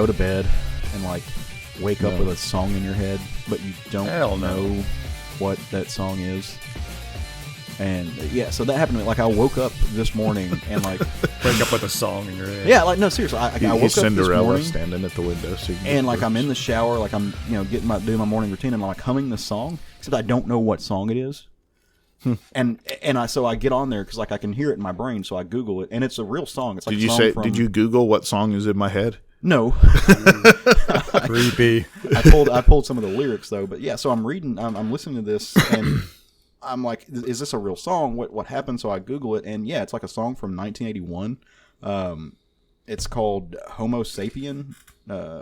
go to bed and like wake up with a song in your head, but you don't know what that song is? And yeah, so that happened to me. Like I woke up this morning and like wake up with a song in your head. Yeah, like no, seriously. I woke up Cinderella this morning standing at the window, so and like I'm in the shower, like I'm doing my morning routine, and I'm like humming the song, except I don't know what song it is. And I get on there because like I can hear it in my brain, so I Google it, and it's a real song. It's like Did you Google what song is in my head? No. Creepy. I pulled some of the lyrics though, but yeah. So I'm listening to this, and I'm like, is this a real song? What happened? So I Google it, and yeah, it's like a song from 1981. It's called Homo Sapien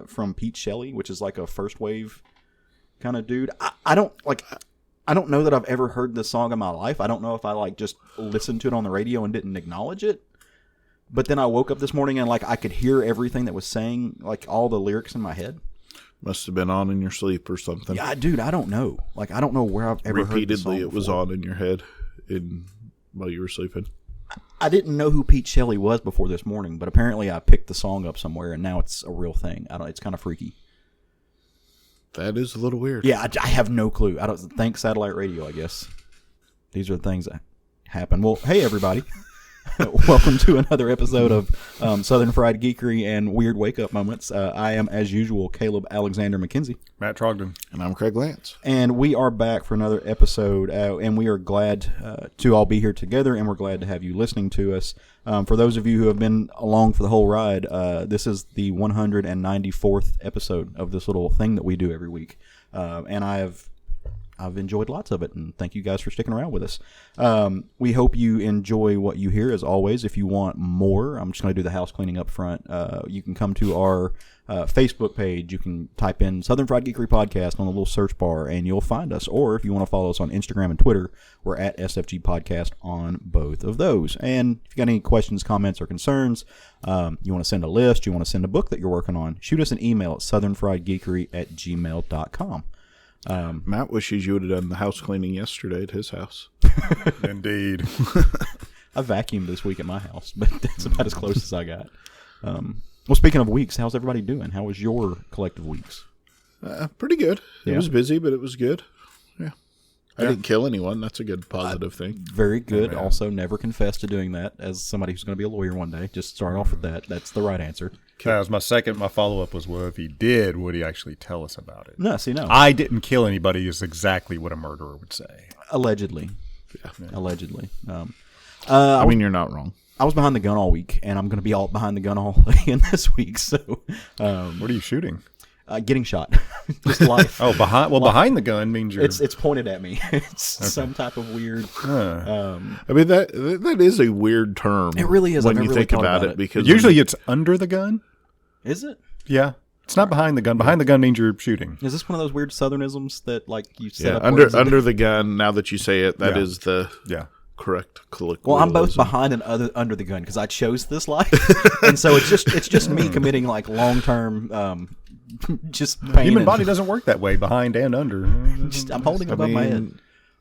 from Pete Shelley, which is like a first wave kind of dude. I don't know that I've ever heard this song in my life. I don't know if I like just listened to it on the radio and didn't acknowledge it. But then I woke up this morning and like I could hear everything that was saying, like all the lyrics in my head. Must have been on in your sleep or something. Yeah, dude, I don't know. Like I don't know where I've ever heard this song Repeatedly, it was before. on in your head while you were sleeping. I didn't know who Pete Shelley was before this morning, but apparently I picked the song up somewhere and now it's a real thing. It's kind of freaky. That is a little weird. Yeah, I have no clue. Thanks satellite radio, I guess. These are the things that happen. Well, hey everybody. Welcome to another episode of Southern Fried Geekery and Weird Wake Up Moments. I am, as usual, Caleb Alexander McKenzie. Matt Trogdon. And I'm Craig Lance. And we are back for another episode, and we are glad to all be here together, and we're glad to have you listening to us. For those of you who have been along for the whole ride, this is the 194th episode of this little thing that we do every week. And I've enjoyed lots of it, and thank you guys for sticking around with us. We hope you enjoy what you hear, as always. If you want more, I'm just going to do the house cleaning up front. You can come to our Facebook page. You can type in Southern Fried Geekery Podcast on the little search bar, and you'll find us. Or if you want to follow us on Instagram and Twitter, we're at SFG Podcast on both of those. And if you got any questions, comments, or concerns, you want to send a list, you want to send a book that you're working on, shoot us an email at southernfriedgeekery@gmail.com. Matt wishes you would have done the house cleaning yesterday at his house. Indeed. I vacuumed this week at my house, but that's about as close as I got. Well, speaking of weeks, how's everybody doing? How was your collective weeks? Pretty good. Yeah. It was busy, but it was good. Yeah. I didn't kill anyone. That's a good positive thing. Very good. Oh, man. Also, never confess to doing that as somebody who's going to be a lawyer one day. Just start off with that. That's the right answer. That was my follow-up was, well, if he did, would he actually tell us about it? No. I didn't kill anybody is exactly what a murderer would say. Allegedly. Yeah. Allegedly. I mean, you're not wrong. I was behind the gun all week, and I'm going to be all behind the gun all again this week. So, What are you shooting? getting shot. Just life. Oh, behind the gun means you're... It's pointed at me. It's some type of weird... I mean, that is a weird term. It really is. When I've you never think really thought about about it. it. Because Usually it's under the gun. Is it? Yeah. It's not behind the gun. Behind the gun means you're shooting. Is this one of those weird Southernisms that, like, you set yeah, up under the gun, now that you say it, that is the correct colloquialism. Well, I'm both behind and under the gun because I chose this life, and so it's just me committing like long term, just pain. Human body doesn't work that way, behind and under. I'm holding above my head.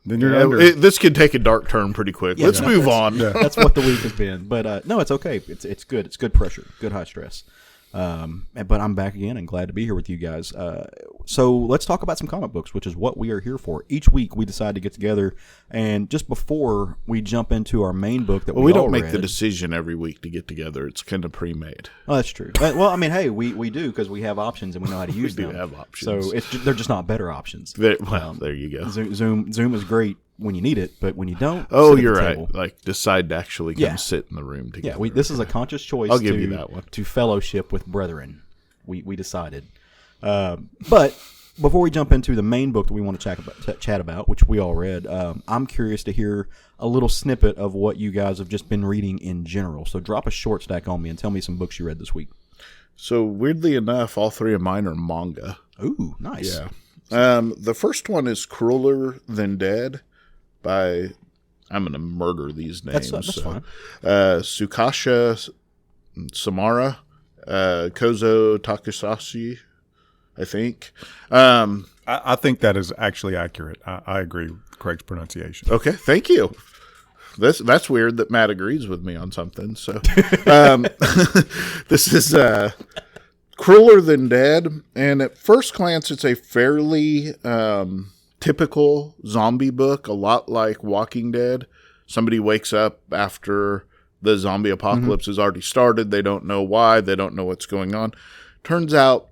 Then you're under. This could take a dark turn pretty quick. Yeah, Let's move on. That's what the week has been, but no, it's okay. It's good. It's good pressure, good high stress. But I'm back again and glad to be here with you guys. So let's talk about some comic books, which is what we are here for. Each week we decide to get together, and just before we jump into our main book that we all don't make read, the decision every week to get together. It's kind of pre-made. Oh, that's true. Well, I mean, hey, we do because we have options and we know how to use We them. do have options. So they're just not better options. There you go. Zoom is great when you need it, but when you don't, Oh, sit at you're the right. table. Like decide to actually come Yeah. sit in the room together. Yeah, this is a conscious choice. I'll give you that one. To fellowship with brethren. We decided. But before we jump into the main book that we want to chat about, which we all read, I'm curious to hear a little snippet of what you guys have just been reading in general. So drop a short stack on me and tell me some books you read this week. So weirdly enough, all three of mine are manga. Ooh, nice. Yeah. The first one is Crueler Than Dead by, I'm going to murder these names. That's fine. Tsukasha Samara, Kozo Takasashi, I think. I think that is actually accurate. I agree with Craig's pronunciation. Okay, thank you. That's weird that Matt agrees with me on something. So this is Crueler Than Dead, and at first glance, it's a fairly typical zombie book, a lot like Walking Dead. Somebody wakes up after the zombie apocalypse has already started. They don't know why. They don't know what's going on. Turns out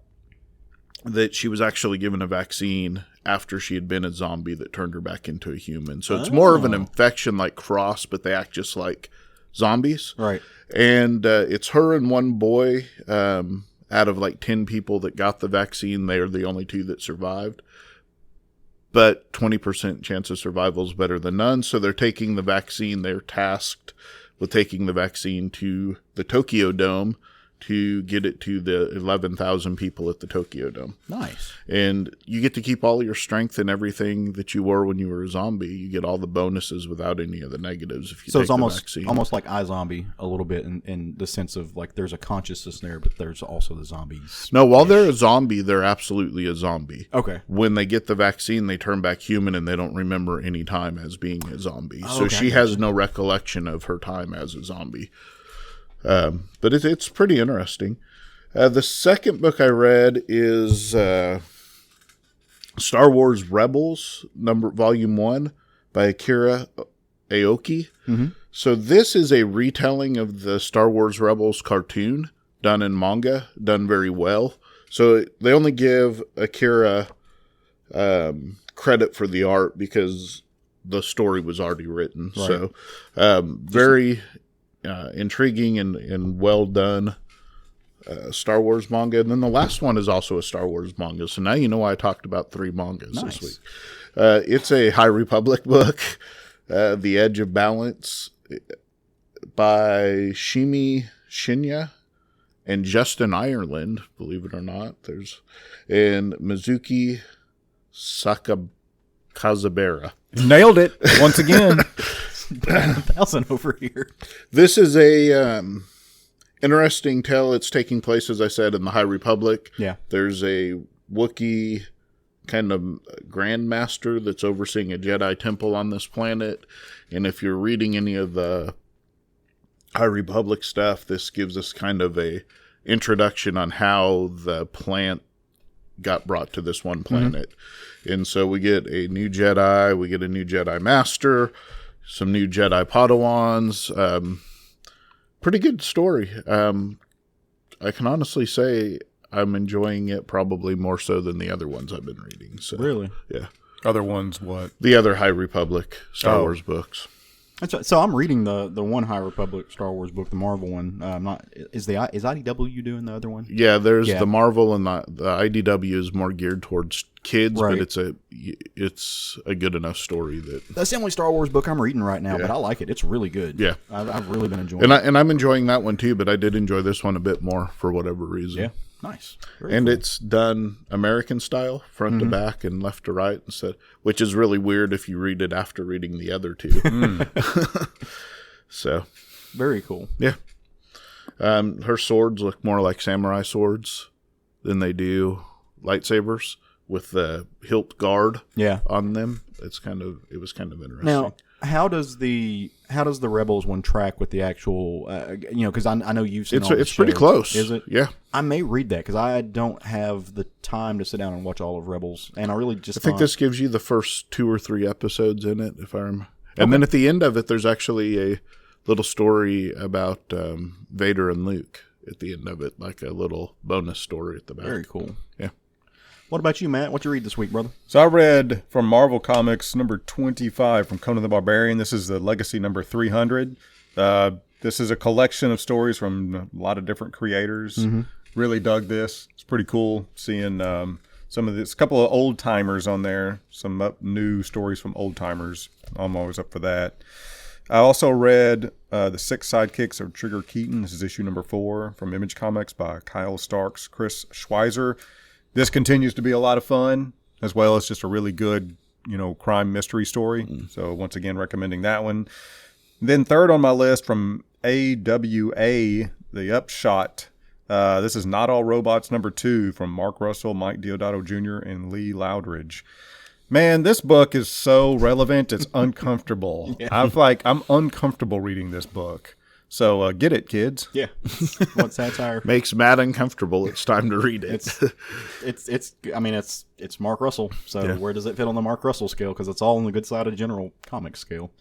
that she was actually given a vaccine after she had been a zombie that turned her back into a human. So it's more of an infection like Cross, but they act just like zombies. Right. And it's her and one boy out of like 10 people that got the vaccine. They are the only 2 that survived. But 20% chance of survival is better than none. So they're taking the vaccine. They're tasked with taking the vaccine to the Tokyo Dome to get it to the 11,000 people at the Tokyo Dome. Nice. And you get to keep all your strength and everything that you were when you were a zombie. You get all the bonuses without any of the negatives if you So take it's the vaccine. almost like iZombie a little bit in the sense of like there's a consciousness there, but there's also the zombies. No, while they're a zombie, they're absolutely a zombie. Okay. When they get the vaccine, they turn back human and they don't remember any time as being a zombie. So Okay, she has no recollection of her time as a zombie. But it's pretty interesting. The second book I read is Star Wars Rebels, Volume 1 by Akira Aoki. Mm-hmm. So this is a retelling of the Star Wars Rebels cartoon done in manga, done very well. So they only give Akira credit for the art because the story was already written. Right. So very intriguing and well done Star Wars manga. And then the last one is also a Star Wars manga. So now you know why I talked about 3 mangas this week. It's a High Republic book, The Edge of Balance, by Shimi Shinya and Justin Ireland, believe it or not. And Mizuki Sakazabera. Nailed it once again. 1,000 over here. This is a interesting tale. It's taking place, as I said, in the High Republic. Yeah. There's a Wookiee kind of grandmaster that's overseeing a Jedi temple on this planet. And if you're reading any of the High Republic stuff, this gives us kind of a introduction on how the plant got brought to this one planet. Mm-hmm. And so we get a new Jedi, we get a new Jedi Master, some new Jedi Padawans. Pretty good story. I can honestly say I'm enjoying it probably more so than the other ones I've been reading. So, really? Yeah. Other ones, what? The other High Republic Star Wars books. That's right. So I'm reading the one High Republic Star Wars book, the Marvel one. Is IDW doing the other one? Yeah, there's the Marvel, and the IDW is more geared towards kids, right. But it's a good enough story that's the only Star Wars book I'm reading right now. But I like it. It's really good. Yeah, I've really been enjoying it. And I'm enjoying that one too. But I did enjoy this one a bit more for whatever reason. Yeah, nice. Very and cool. It's done American style, front to back and left to right instead, which is really weird if you read it after reading the other two. So, very cool. Yeah. Her swords look more like samurai swords than they do lightsabers with the hilt guard on them. It was kind of interesting. Now, how does the Rebels one track with the actual? Because I know you've seen it's pretty close. Is it? Yeah. I may read that because I don't have the time to sit down and watch all of Rebels, and I really just think this gives you the first 2 or 3 episodes in it, if I remember. And then at the end of it, there's actually a little story about Vader and Luke at the end of it, like a little bonus story at the back. Very cool. Yeah. What about you, Matt? What you read this week, brother? So I read from Marvel Comics number 25 from Conan the Barbarian. This is the Legacy number 300. This is a collection of stories from a lot of different creators. Mm-hmm. Really dug this. It's pretty cool seeing some of this. A couple of old timers on there. Some new stories from old timers. I'm always up for that. I also read The 6 Sidekicks of Trigger Keaton. This is issue number 4 from Image Comics by Kyle Starks, Chris Schweizer. This continues to be a lot of fun, as well as just a really good, crime mystery story. So once again, recommending that one. Then third on my list from AWA, The Upshot. This is Not All Robots number 2 from Mark Russell, Mike Deodato Jr., and Lee Loudridge. Man, this book is so relevant, it's uncomfortable. I'm uncomfortable reading this book. So get it, kids. Yeah. What satire? Makes Matt uncomfortable. It's time to read it. It's Mark Russell. So where does it fit on the Mark Russell scale? Because it's all on the good side of the general comic scale.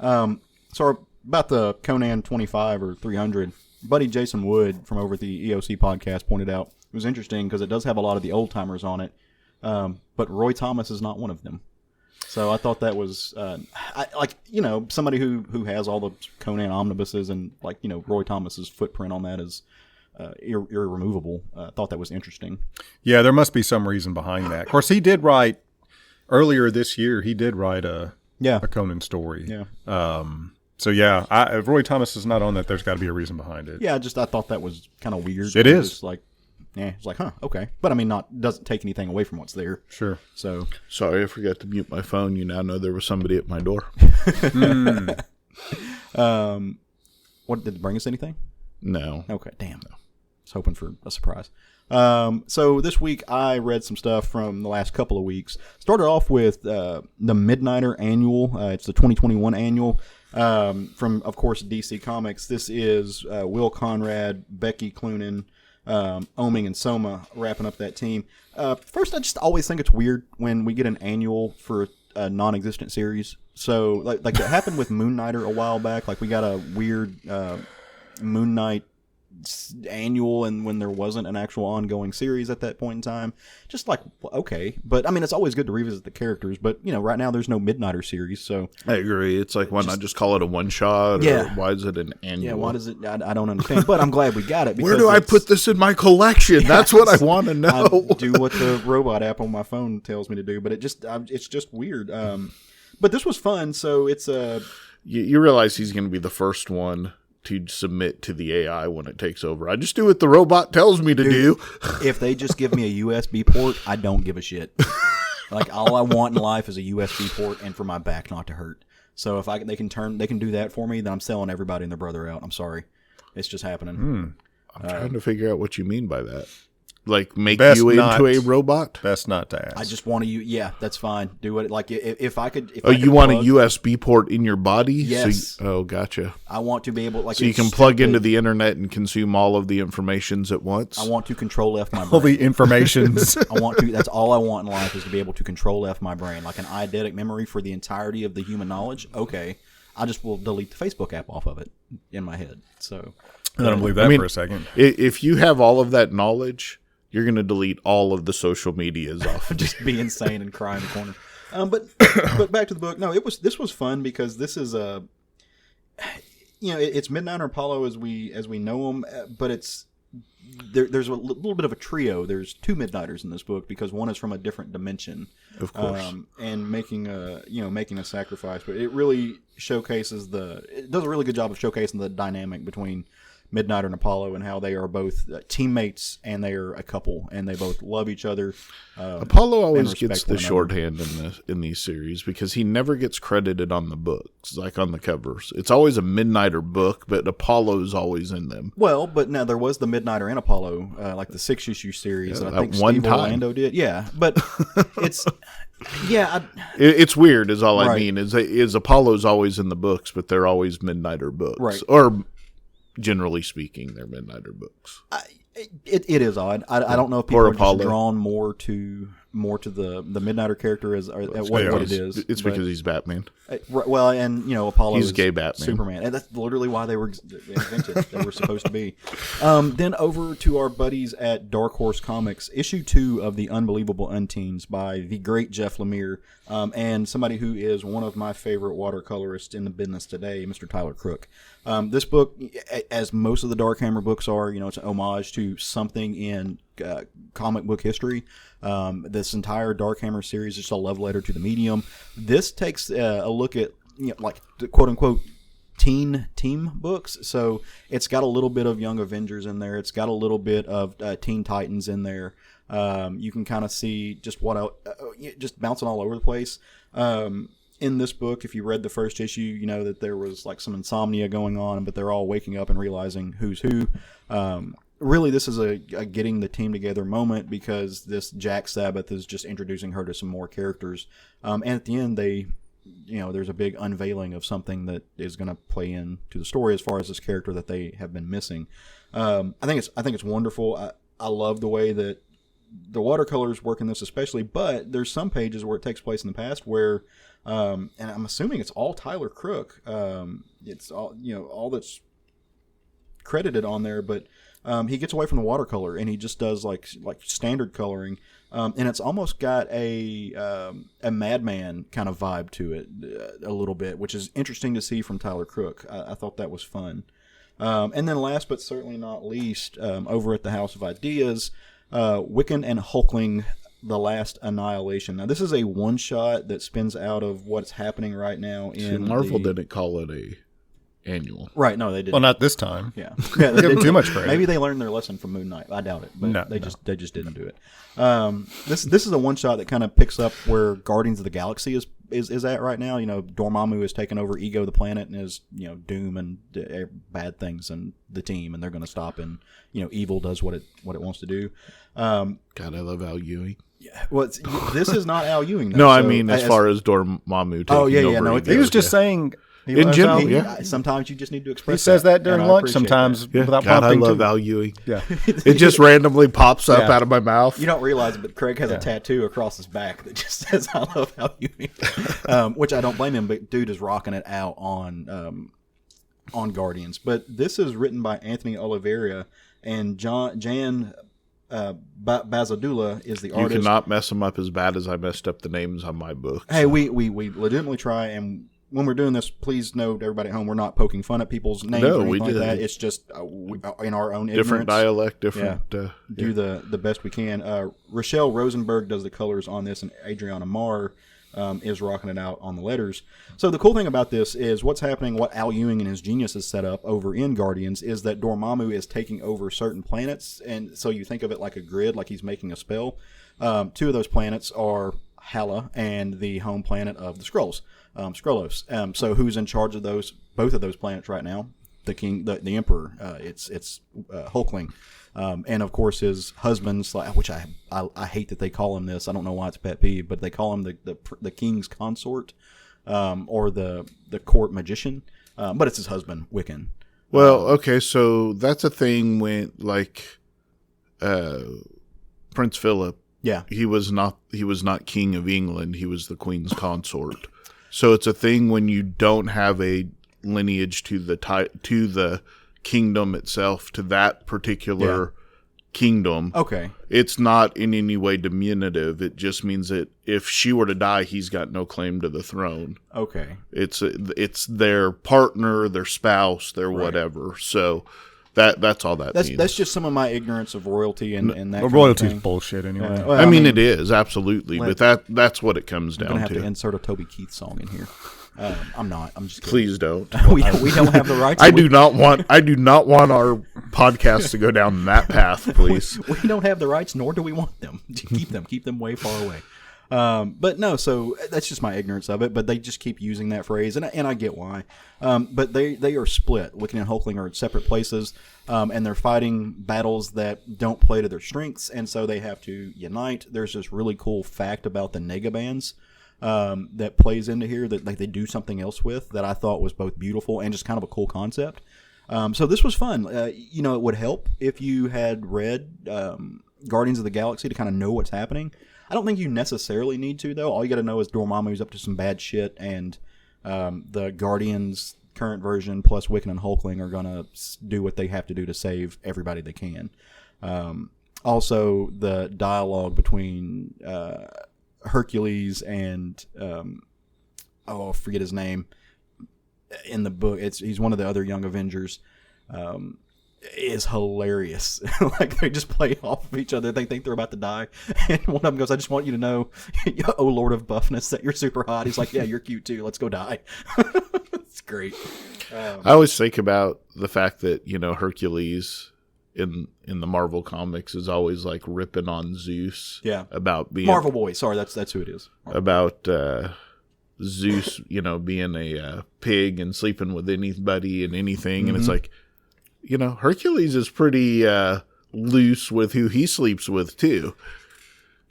So about the Conan 25 or 300, buddy Jason Wood from over at the EOC podcast pointed out it was interesting because it does have a lot of the old timers on it, but Roy Thomas is not one of them. So I thought that was somebody who has all the Conan omnibuses and Roy Thomas's footprint on that is irremovable. I thought that was interesting. Yeah, there must be some reason behind that. Of course, he did write earlier this year. He did write a Conan story. Yeah. So yeah, if Roy Thomas is not on that, there's got to be a reason behind it. Yeah, I thought that was kind of weird. It is it's like, okay, but I mean, doesn't take anything away from what's there. Sure. So sorry, I forgot to mute my phone. You now know there was somebody at my door. What did it bring us anything? No. Okay, damn. No. I was hoping for a surprise. So this week I read some stuff from the last couple of weeks. Started off with the Midnighter Annual. It's the 2021 annual from, of course, DC Comics. This is Will Conrad, Becky Cloonan, Oming, and Soma wrapping up that team. First, I just always think it's weird when we get an annual for a non-existent series. So, like it happened with Moon Knighter a while back. Like we got a weird Moon Knight annual, and when there wasn't an actual ongoing series at that point in time, just like, okay. But I mean, it's always good to revisit the characters, but right now there's no Midnighter series, so I agree. It's like, why not just call it a one shot? Yeah. Or why is it an annual? Yeah, why does it? I don't understand, but I'm glad we got it. Where do I put this in my collection? That's what I want to know. I do what the robot app on my phone tells me to do, but it's just weird. But this was fun, so it's you realize he's going to be the first one to submit to the AI when it takes over. I just do what the robot tells me to do. If they just give me a USB port, I don't give a shit. Like, all I want in life is a USB port and for my back not to hurt. So if they can do that for me, then I'm selling everybody and their brother out. I'm sorry. It's just happening. I'm trying to figure out what you mean by that. Like, make Best you not. into a robot? Best not to ask. I just want to use. Yeah, that's fine. Do it. Like, if I could. If Oh, I you could want a plug, USB port in your body? Yes. Gotcha. I want to be able. Like, So you can plug into the internet and consume all of the informations at once? I want to control F my brain. all the informations. I want to. That's all I want in life, is to be able to control F my brain, like an eidetic memory for the entirety of the human knowledge. Okay, I just will delete the Facebook app off of it in my head. So I don't believe that for a second. If you have all of that knowledge, you're going to delete all of the social medias off. just be insane and cry in the corner. But back to the book. No, this was fun because this is it's Midnighter Apollo as we know them, but it's there's a little bit of a trio. There's two Midnighters in this book because one is from a different dimension, Of course. and making a sacrifice. But it really it does a really good job of showcasing the dynamic between Midnighter and Apollo and how they are both teammates and they are a couple and they both love each other. Apollo always and gets respect the one shorthand in these series because he never gets credited on the books, like on the covers. It's always a Midnighter book, but Apollo's always in them. Well, but now there was the Midnighter and Apollo, like the 6-issue series that I think one Steve time. Orlando did. Yeah, but it's It's weird, is all I Right. mean. Is Apollo's always in the books, but they're always Midnighter books, Right. Or generally speaking, they're Midnighter books. It is odd. I don't know if Poor people are just Apollo. drawn more to the Midnighter character as what it is. It's because he's Batman. Well, and Apollo He's is gay Batman. Superman, and that's literally why they were invented. They were supposed to be. Then over to our buddies at Dark Horse Comics, issue 2 of the Unbelievable Unteens by the great Jeff Lemire, and somebody who is one of my favorite watercolorists in the business today, Mr. Tyler Crook. This book, as most of the Dark Hammer books are, it's an homage to something in comic book history. This entire Dark Hammer series is just a love letter to the medium. This takes a look at like the quote unquote teen team books. So it's got a little bit of Young Avengers in there. It's got a little bit of Teen Titans in there. You can kind of see just just bouncing all over the place. In this book, if you read the first issue, you know that there was like some insomnia going on, but they're all waking up and realizing who's who. Really, this is a getting the team together moment because this Jack Sabbath is just introducing her to some more characters. And at the end, they there's a big unveiling of something that is going to play into the story as far as this character that they have been missing. I think it's wonderful. I love the way that the watercolors work in this especially, but there's some pages where it takes place in the past where, and I'm assuming it's all Tyler Crook. It's all, all that's credited on there, but he gets away from the watercolor and he just does like standard coloring. And it's almost got a Madman kind of vibe to it a little bit, which is interesting to see from Tyler Crook. I thought that was fun. And then last but certainly not least, over at the House of Ideas, Wiccan and Hulkling, The Last Annihilation. Now, this is a one-shot that spins out of what's happening right now in Marvel didn't call it a annual. Right, no, they didn't. Well, not this time. Yeah. Give them too much credit. Maybe they learned their lesson from Moon Knight. I doubt it, but No. they just didn't do it. This is a one-shot that kind of picks up where Guardians of the Galaxy is at right now. Dormammu has taken over Ego the planet and is, doom and bad things and the team, and they're going to stop, and evil does what it wants to do. God, I love Al Ewing. Yeah, well, this is not Al Ewing, though. No, I mean as far as Dormammu taking over. No, Ego. He was just saying. In general, yeah. Sometimes you just need to express. He says that during and I lunch appreciate sometimes that. without God, I prompting. love too. Al Ewing. Yeah. It just randomly pops up Yeah. out of my mouth. You don't realize it, but Craig has a tattoo across his back that just says "I love Al Ewing," which I don't blame him. But dude is rocking it out on Guardians. But this is written by Anthony Oliveira and Jan Bazadula is the You artist. cannot mess them up as bad as I messed up the names on my books. Hey, we legitimately try, and when we're doing this, please note, everybody at home, we're not poking fun at people's names No, or anything we like did. that. It's just in our own different ignorance, dialect, different. do the best we can. Rochelle Rosenberg does the colors on this, and Adriana Marr is rocking it out on the letters. So the cool thing about this is what's happening, what Al Ewing and his genius has set up over in Guardians is that Dormammu is taking over certain planets, and so you think of it like a grid, like he's making a spell. Two of those planets are Hala and the home planet of the Skrulls. Skrullos. So who's in charge of both of those planets right now? The king, the emperor. It's Hulkling, and of course his husband, which I hate that they call him this. I don't know why it's a pet peeve, but they call him the king's consort, or the court magician. But it's his husband, Wiccan. Well, okay, so that's a thing when Prince Philip. Yeah, He was not king of England. He was the queen's consort. So it's a thing when you don't have a lineage to the kingdom itself, to that particular kingdom. Okay. It's not in any way diminutive. It just means that if she were to die, he's got no claim to the throne. Okay. It's their partner, their spouse, their whatever. So that's all that means. That's just some of my ignorance of royalty and that kind of Royalty's thing. bullshit anyway. Well, I mean, it is absolutely, but that's what it comes I'm down gonna have to. to insert a Toby Keith song in here. I'm not. I'm just kidding. Please don't. we don't have the rights. I do not want our podcast to go down that path, please. We don't have the rights, nor do we want them. Keep them way far away. But no, so that's just my ignorance of it. But they just keep using that phrase, and I get why. But they are split. Wiccan and Hulkling are in separate places, and they're fighting battles that don't play to their strengths, and so they have to unite. There's this really cool fact about the Negabands that plays into here that they do something else with that I thought was both beautiful and just kind of a cool concept. So this was fun. It would help if you had read Guardians of the Galaxy to kind of know what's happening. I don't think you necessarily need to, though. All you got to know is Dormammu's up to some bad shit, and the Guardians current version plus Wiccan and Hulkling are going to do what they have to do to save everybody they can. Also, the dialogue between Hercules and I forget his name in the book. He's one of the other Young Avengers. Is hilarious. Like they just play off of each other. They think they're about to die, and one of them goes, "I just want you to know, oh Lord of Buffness, that you're super hot." He's like, "Yeah, you're cute too. Let's go die." It's great. I always think about the fact that Hercules in the Marvel comics is always like ripping on Zeus. Yeah, about being Marvel Boy. Sorry, that's who it is. About Zeus, being a pig and sleeping with anybody and anything, and it's like. Hercules is pretty loose with who he sleeps with, too.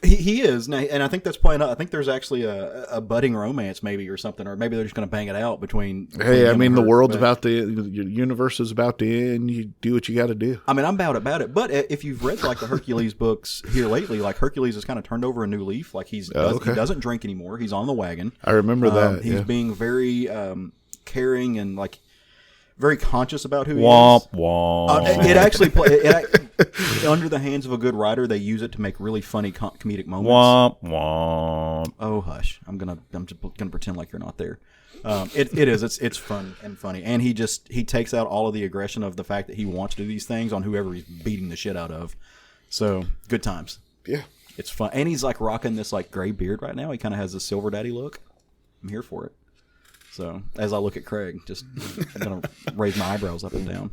He is, and I think that's playing out. I think there's actually a budding romance, maybe, or something, or maybe they're just going to bang it out between Hey, I him mean, and the her, world's but- about to, your universe is about to end. You do what you got to do. I mean, I'm about it. But if you've read like the Hercules books here lately, like Hercules has kind of turned over a new leaf. Like he doesn't drink anymore. He's on the wagon. I remember that. He's being very caring and like very conscious about who he Womp is. womp. It actually under the hands of a good writer, they use it to make really funny comedic moments. Womp womp. Oh hush! I'm just gonna pretend like you're not there. It's fun and funny, and he takes out all of the aggression of the fact that he wants to do these things on whoever he's beating the shit out of. So good times. Yeah. It's fun, and he's like rocking this like gray beard right now. He kind of has a silver daddy look. I'm here for it. So as I look at Craig, I'm gonna raise my eyebrows up and down.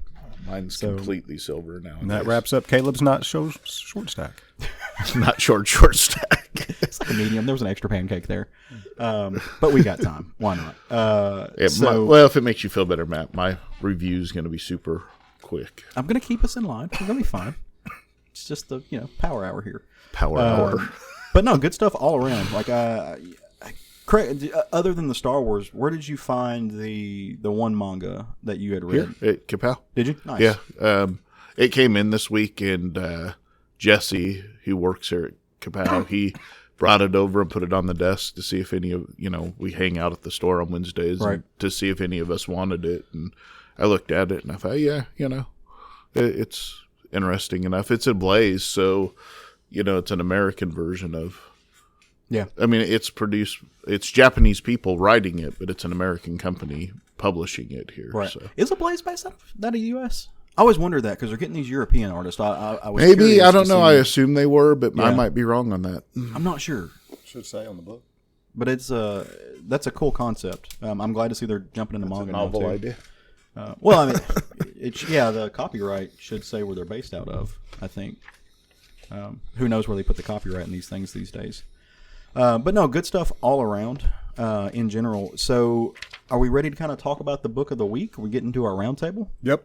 Mine's completely silver now. And that wraps up Caleb's Not Short Stack. Not short stack. It's like a medium. There was an extra pancake there, but we got time. Why not? Well, if it makes you feel better, Matt, my review is going to be super quick. I'm gonna keep us in line. We're gonna be fine. It's just the power hour here. Power hour. But no, good stuff all around. Like Craig, other than the Star Wars, where did you find the one manga that you had read? Here at Kapow. Did you? Nice. Yeah. It came in this week, and Jesse, who works here at Kapow, he brought it over and put it on the desk to see if any of, we hang out at the store on Wednesdays, right, and to see if any of us wanted it. And I looked at it and I thought, yeah, it's interesting enough. It's a Blaze, so, it's an American version of. Yeah. I mean, it's Japanese people writing it, but it's an American company publishing it here. Right. So. Is a Blaze based out of the U.S.? I always wondered that because they're getting these European artists. I was maybe, curious I don't to know. see. I assume they were, but I Yeah. might be wrong on that. I'm not sure. Should say on the book. But it's that's a cool concept. I'm glad to see they're jumping into manga now, Novel too. idea. Well, I mean, the copyright should say where they're based out of, I think. Who knows where they put the copyright in these things these days. But no, good stuff all around in general. So are we ready to kind of talk about the book of the week? Are we getting to our roundtable? Yep.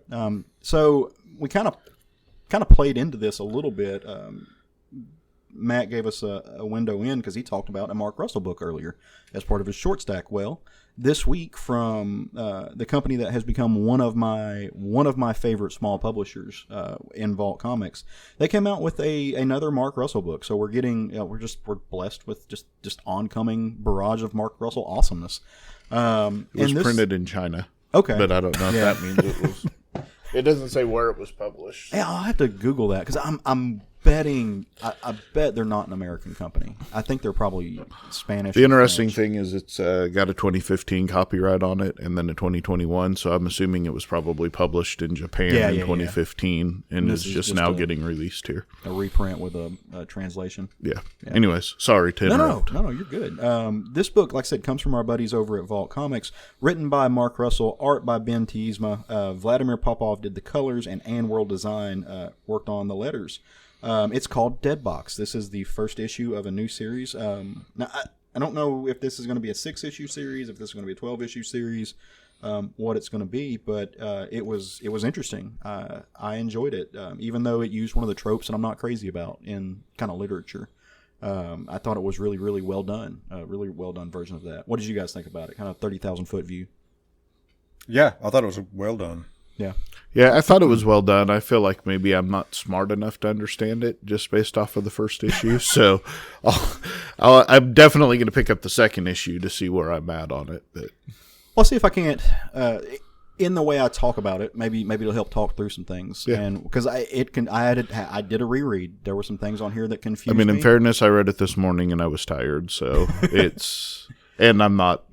So we kind of played into this a little bit. Matt gave us a window in because he talked about a Mark Russell book earlier as part of his short stack. Well, this week from the company that has become one of my favorite small publishers in Vault Comics, they came out with another Mark Russell book. So we're getting we're blessed with just oncoming barrage of Mark Russell awesomeness. It was printed in China. Okay, but I don't know if that means it was. It doesn't say where it was published. Yeah, I'll have to Google that because I'm betting. I bet they're not an American company. I think they're probably Spanish. The interesting thing is it's got a 2015 copyright on it and then a 2021, so I'm assuming it was probably published in Japan in 2015 and is just now getting released here. A reprint with a translation. Yeah. Anyways, sorry to interrupt. No, you're good. This book, like I said, comes from our buddies over at Vault Comics, written by Mark Russell, art by Ben Tiesma, Vladimir Popov did the colors, and Ann World Design worked on the letters. It's called Deadbox. This is the first issue of a new series. Now, I don't know if this is going to be a 6-issue series, if this is going to be a 12-issue series, what it's going to be, but it was interesting. I enjoyed it, even though it used one of the tropes that I'm not crazy about in kind of literature. I thought it was really, really well done. A really well done version of that. What did you guys think about it? Kind of 30,000 foot view. Yeah, I thought it was well done. Yeah. Yeah, I thought it was well done. I feel like maybe I'm not smart enough to understand it just based off of the first issue. So I'm definitely going to pick up the second issue to see where I'm at on it. But I'll see if I can't, in the way I talk about it, maybe it'll help talk through some things. Yeah. And because I did a reread. There were some things on here that confused me. in fairness, I read it this morning and I was tired. So and I'm not,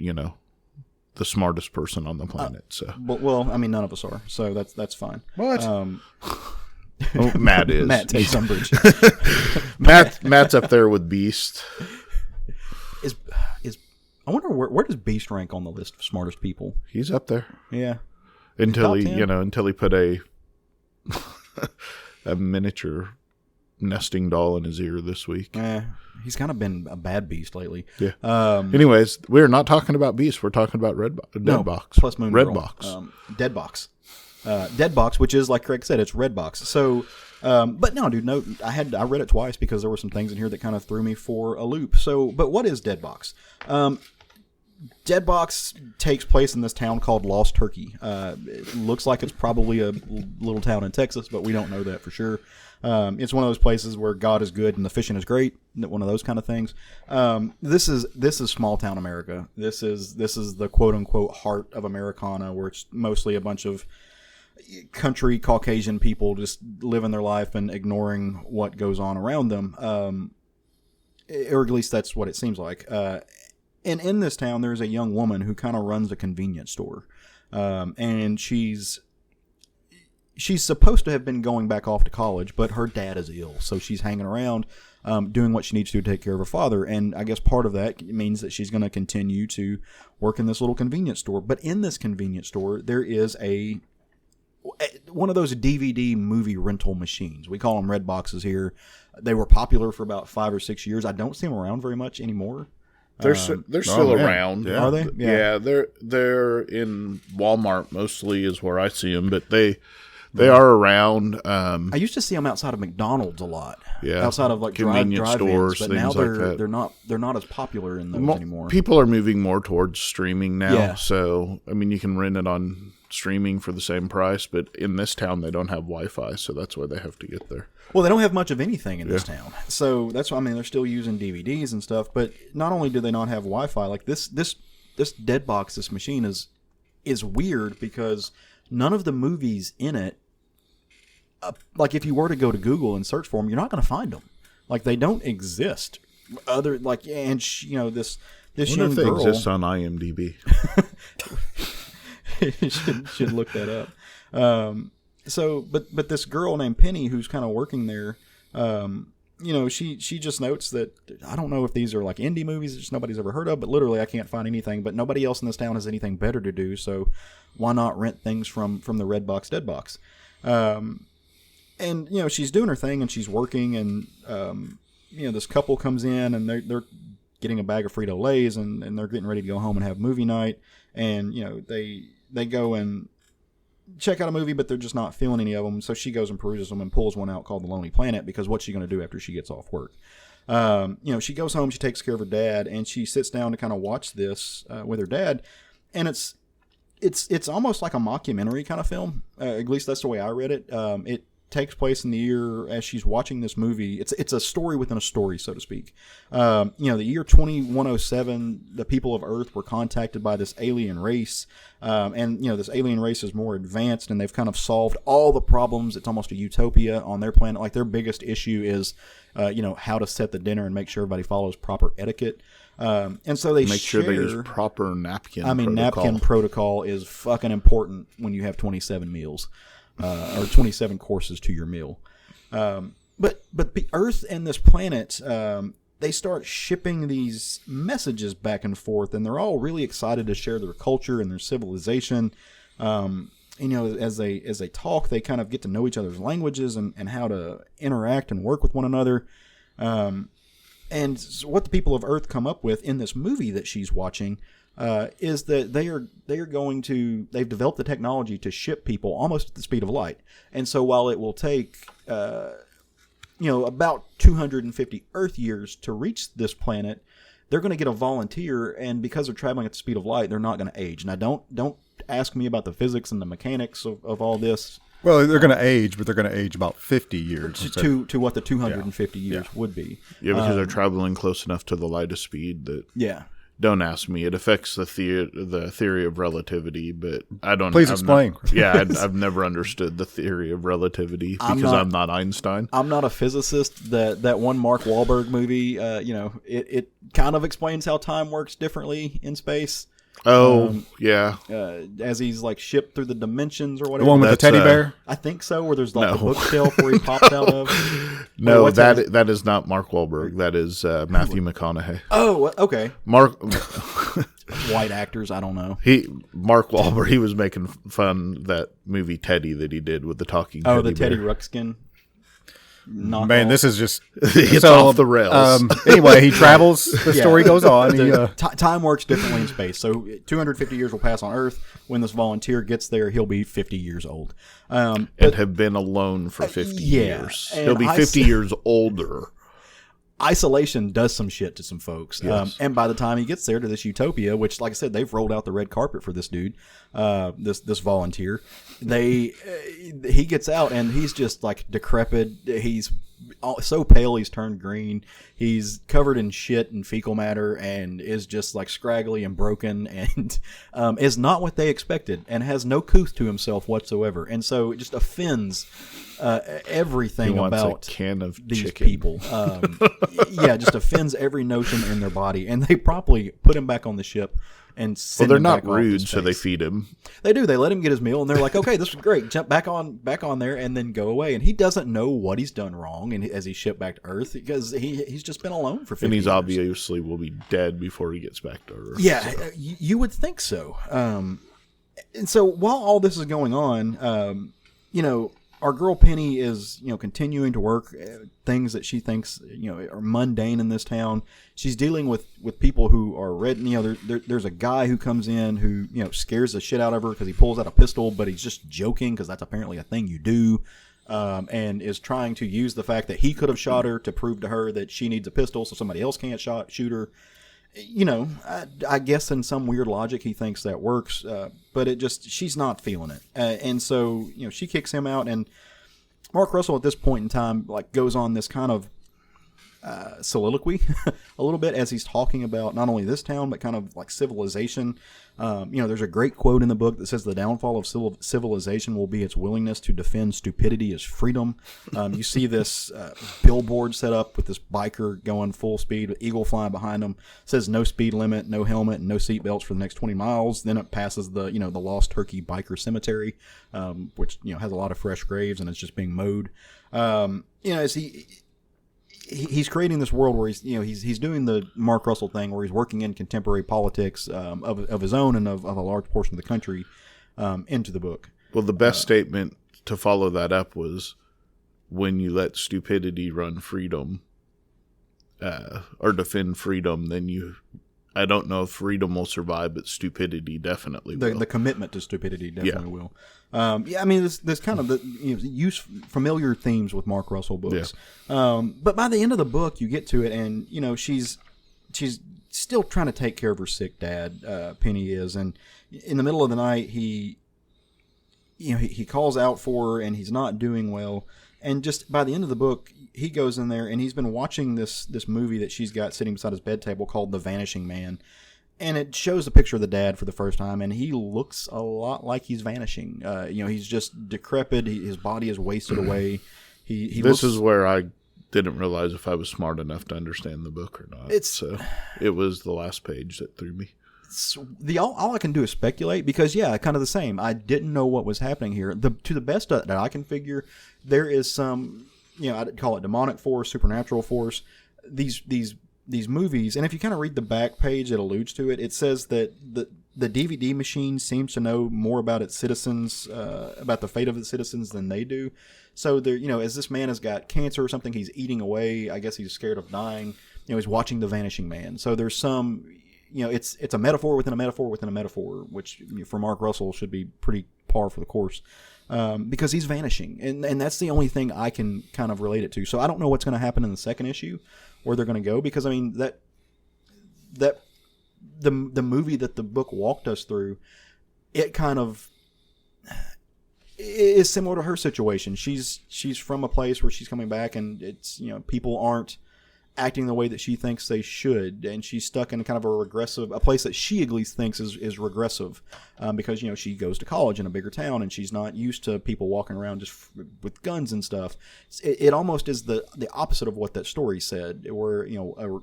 the smartest person on the planet. So Well, none of us are. So that's fine. What? Matt is. Matt takes umbrage. Matt's up there with Beast. Is I wonder where does Beast rank on the list of smartest people? He's up there. Yeah. Until he, Top 10? until he put a miniature nesting doll in his ear this week. He's kind of been a bad beast lately. Yeah. Anyways, we're not talking about Beast. We're talking about Deadbox. Plus Moon Girl. Redbox. Deadbox. Deadbox, which is, like Craig said, it's Redbox. So But no, dude, no. I read it twice because there were some things in here that kind of threw me for a loop. So, but what is Deadbox? Deadbox takes place in this town called Lost Turkey. It looks like it's probably a little town in Texas, but we don't know that for sure. It's one of those places where God is good and the fishing is great. One of those kind of things. This is small town America. This is the quote unquote heart of Americana, where it's mostly a bunch of country Caucasian people just living their life and ignoring what goes on around them. Or at least that's what it seems like. And in this town, there's a young woman who kind of runs a convenience store. And she's supposed to have been going back off to college, but her dad is ill. So she's hanging around, doing what she needs to take care of her father. And I guess part of that means that she's going to continue to work in this little convenience store. But in this convenience store, there is one of those DVD movie rental machines. We call them red boxes here. They were popular for about 5 or 6 years. I don't see them around very much anymore. They're still around. Yeah. Are they? Yeah, they're in Walmart mostly is where I see them, but they are around. I used to see them outside of McDonald's a lot. Yeah, outside of like convenience stores, but things now like that. they're not as popular in those anymore. People are moving more towards streaming now. Yeah. So I mean, you can rent it on streaming for the same price, but in this town they don't have Wi-Fi, so that's why they have to get there. Well, they don't have much of anything in this town, so that's why they're still using DVDs and stuff. But not only do they not have Wi-Fi, like this Deadbox, this machine is weird because none of the movies in it, like if you were to go to Google and search for them, you're not going to find them. Like they don't exist. This young They girl exist on IMDb. should look that up. But this girl named Penny, who's kind of working there, she just notes that I don't know if these are like indie movies that just nobody's ever heard of, but literally I can't find anything. But nobody else in this town has anything better to do, so why not rent things from the Redbox Deadbox? And she's doing her thing and she's working, and this couple comes in and they're getting a bag of Frito-Lays and they're getting ready to go home and have movie night, and they go and check out a movie, but they're just not feeling any of them. So she goes and peruses them and pulls one out called The Lonely Planet, because what's she going to do after she gets off work? She goes home, she takes care of her dad, and she sits down to kind of watch this with her dad. And it's almost like a mockumentary kind of film. At least that's the way I read it. It takes place in the year as she's watching this movie. It's a story within a story, so to speak. The year 2107, the people of Earth were contacted by this alien race. This alien race is more advanced, and they've kind of solved all the problems. It's almost a utopia on their planet. Like their biggest issue is, how to set the dinner and make sure everybody follows proper etiquette. And so they make sure they use proper napkin. Napkin protocol is fucking important when you have 27 meals. Or 27 courses to your meal. But the Earth and this planet, they start shipping these messages back and forth, and they're all really excited to share their culture and their civilization. As they talk, they kind of get to know each other's languages and how to interact and work with one another. And so what the people of Earth come up with in this movie that she's watching is that they've developed the technology to ship people almost at the speed of light. And so while it will take, about 250 Earth years to reach this planet, they're going to get a volunteer, and because they're traveling at the speed of light, they're not going to age. Now, don't ask me about the physics and the mechanics of all this. Well, they're going to age, but they're going to age about 50 years. To what the 250 years would be. Yeah, because they're traveling close enough to the light of speed that... Yeah. Don't ask me. It affects the theory of relativity, but I don't. Please explain. I've never understood the theory of relativity because I'm not Einstein. I'm not a physicist. That one Mark Wahlberg movie, it kind of explains how time works differently in space. Oh, yeah. As he's like shipped through the dimensions or whatever. The one with the teddy bear? I think so, where there's like the bookshelf where he pops out of. No, that is not Mark Wahlberg. That is Matthew McConaughey. Oh, okay. Mark White actors, I don't know. Mark Wahlberg, he was making fun that movie Teddy that he did with the talking teddy bear. The Teddy Ruxpin. knockoff. Man, this is just It's off the rails. Anyway, he travels. The story goes on. Time works differently in space. So 250 years will pass on Earth. When this volunteer gets there, he'll be 50 years old. And have been alone for 50 years. And He'll be 50 years older. Isolation does some shit to some folks. Yes. And by the time he gets there to this utopia, which, like I said, they've rolled out the red carpet for this dude, this volunteer, he gets out and he's just like decrepit. He's so pale he's turned green. He's covered in shit and fecal matter and is just like scraggly and broken and is not what they expected and has no couth to himself whatsoever. And so it just offends everything about a can of these chicken. people. Just offends every notion in their body. And they promptly put him back on the ship and send Well, they're him not back off to rude, so they space. feed him. They do. They let him get his meal, and they're like, "Okay, this is great. Jump back on there, and then go away." And he doesn't know what he's done wrong, and as he's shipped back to Earth, because he's just been alone for 50 And he's years. obviously will be dead before he gets back to Earth. Yeah, so. you would think so. And so while all this is going on, our girl Penny is, continuing to work things that she thinks, are mundane in this town. She's dealing with people who are red. There's a guy who comes in who, scares the shit out of her because he pulls out a pistol, but he's just joking because that's apparently a thing you do. And is trying to use the fact that he could have shot her to prove to her that she needs a pistol so somebody else can't shoot her. I guess in some weird logic he thinks that works, but she's not feeling it. And so, she kicks him out, and Mark Russell at this point in time, goes on this kind of soliloquy a little bit as he's talking about not only this town, but kind of like civilization. There's a great quote in the book that says the downfall of civilization will be its willingness to defend stupidity as freedom. You see this billboard set up with this biker going full speed with eagle flying behind him. It says no speed limit, no helmet, and no seatbelts for the next 20 miles. Then it passes the Lost Turkey Biker Cemetery, which has a lot of fresh graves and it's just being mowed. As he's creating this world where he's doing the Mark Russell thing where he's working in contemporary politics of his own and of a large portion of the country into the book. Well, the best statement to follow that up was, when you let stupidity run freedom or defend freedom, then I don't know if freedom will survive, but stupidity definitely will. The commitment to stupidity definitely will. There's kind of use familiar themes with Mark Russell books. Yeah. But by the end of the book, you get to it, and she's still trying to take care of her sick dad. Penny is, and in the middle of the night, he calls out for her, and he's not doing well. And just by the end of the book, he goes in there, and he's been watching this movie that she's got sitting beside his bed table called The Vanishing Man. And it shows a picture of the dad for the first time, and he looks a lot like he's vanishing. He's just decrepit. His body is wasted away. This is where I didn't realize if I was smart enough to understand the book or not. It was the last page that threw me. All I can do is speculate because, kind of the same. I didn't know what was happening here. To the best that I can figure, there is some, I'd call it demonic force, supernatural force. These movies, and if you kind of read the back page, it alludes to it. It says that the DVD machine seems to know more about its citizens, about the fate of its citizens than they do. So as this man has got cancer or something, he's eating away. I guess he's scared of dying. He's watching The Vanishing Man. So there's some, it's a metaphor within a metaphor within a metaphor, which for Mark Russell should be pretty par for the course. Because he's vanishing, and that's the only thing I can kind of relate it to. So I don't know what's going to happen in the second issue, where they're going to go, because the movie that the book walked us through, it kind of is similar to her situation. She's from a place where she's coming back, and it's people aren't acting the way that she thinks they should, and she's stuck in kind of a place that she at least thinks is regressive, because she goes to college in a bigger town, and she's not used to people walking around just with guns and stuff. It almost is the opposite of what that story said, where a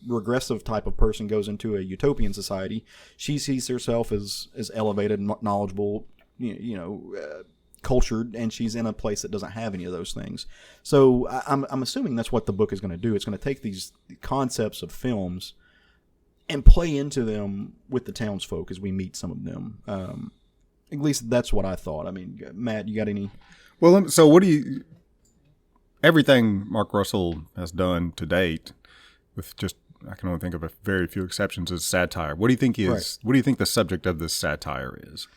regressive type of person goes into a utopian society. She sees herself as elevated, knowledgeable, cultured, and she's in a place that doesn't have any of those things. So I'm assuming that's what the book is going to do. It's going to take these concepts of films and play into them with the townsfolk as we meet some of them. At least that's what I thought. I mean, Matt, you got any? Well, so what do you? everything Mark Russell has done to date, with just I can only think of a very few exceptions, is satire. What do you think What do you think the subject of this satire is?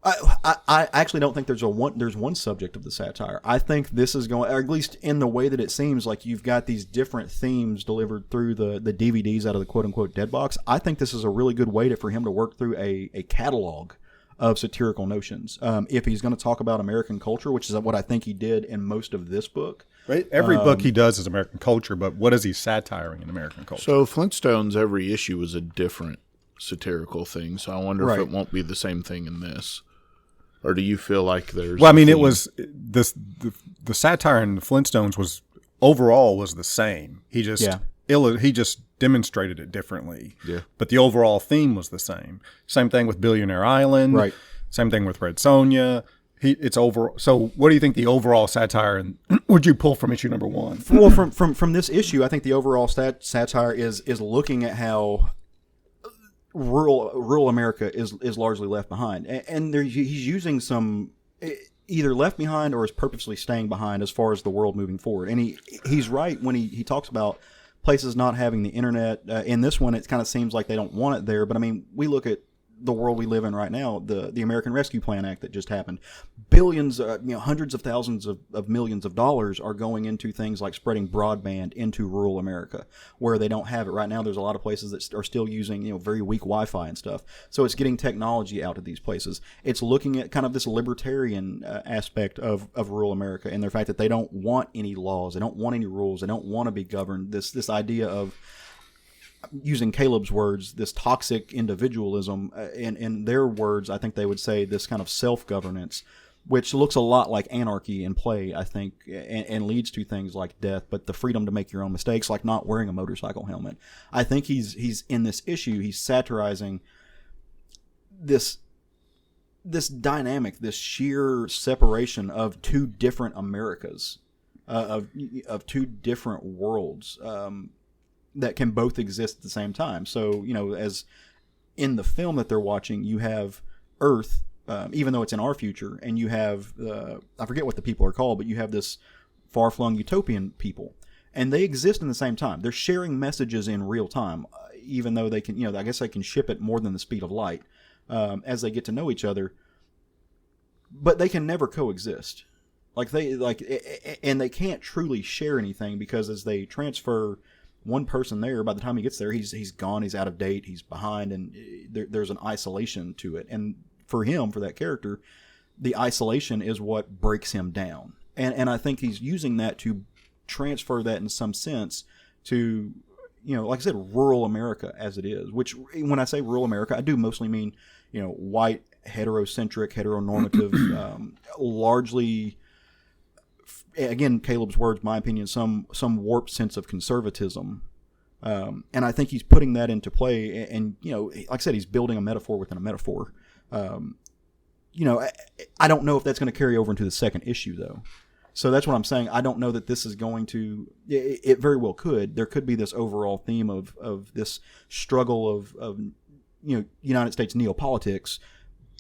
I actually don't think there's one subject of the satire. I think this is going, or at least in the way that it seems, like you've got these different themes delivered through the DVDs out of the quote unquote Deadbox. I think this is a really good way for him to work through a catalog of satirical notions. If he's going to talk about American culture, which is what I think he did in most of this book. Right. Every book he does is American culture, but what is he satiring in American culture? So Flintstones, every issue is a different satirical thing. So I wonder if it won't be the same thing in this. Or do you feel like there's? Well, I mean, it was this. The satire in the Flintstones was the same. He just he just demonstrated it differently. Yeah. But the overall theme was the same. Same thing with Billionaire Island. Right. Same thing with Red Sonja. It's over. So, what do you think the overall satire would you pull from issue number 1? Well, from this issue, I think the overall satire is looking at how rural America is largely left behind, and he's using some either left behind or is purposely staying behind as far as the world moving forward. And he's right when he talks about places not having the internet. In this one, it kind of seems like they don't want it there, but I mean, we look at the world we live in right now, the American Rescue Plan Act that just happened. Billions, hundreds of thousands of millions of dollars are going into things like spreading broadband into rural America, where they don't have it right now. There's a lot of places that are still using very weak Wi-Fi and stuff. So it's getting technology out of these places. It's looking at kind of this libertarian aspect of rural America, and the fact that they don't want any laws, they don't want any rules, they don't want to be governed. This idea of, using Caleb's words, this toxic individualism, in their words, I think they would say this kind of self-governance, which looks a lot like anarchy in play, I think, and leads to things like death, but the freedom to make your own mistakes, like not wearing a motorcycle helmet. I think he's in this issue, he's satirizing this dynamic, this sheer separation of two different Americas, of two different worlds, that can both exist at the same time. So, as in the film that they're watching, you have Earth, even though it's in our future, and you have, I forget what the people are called, but you have this far-flung utopian people. And they exist in the same time. They're sharing messages in real time, even though they can, I guess they can ship it more than the speed of light as they get to know each other. But they can never coexist. And they can't truly share anything, because as they transfer one person there, by the time he gets there, he's gone, he's out of date, he's behind, and there's an isolation to it. And for him, for that character, the isolation is what breaks him down. And I think he's using that to transfer that in some sense to, like I said, rural America as it is. Which, when I say rural America, I do mostly mean, white, heterocentric, heteronormative, largely, again, Caleb's words, my opinion, some warped sense of conservatism. And I think he's putting that into play. And, like I said, he's building a metaphor within a metaphor. I don't know if that's going to carry over into the second issue, though. So that's what I'm saying. I don't know that this is going to... It very well could. There could be this overall theme of this struggle of United States neopolitics.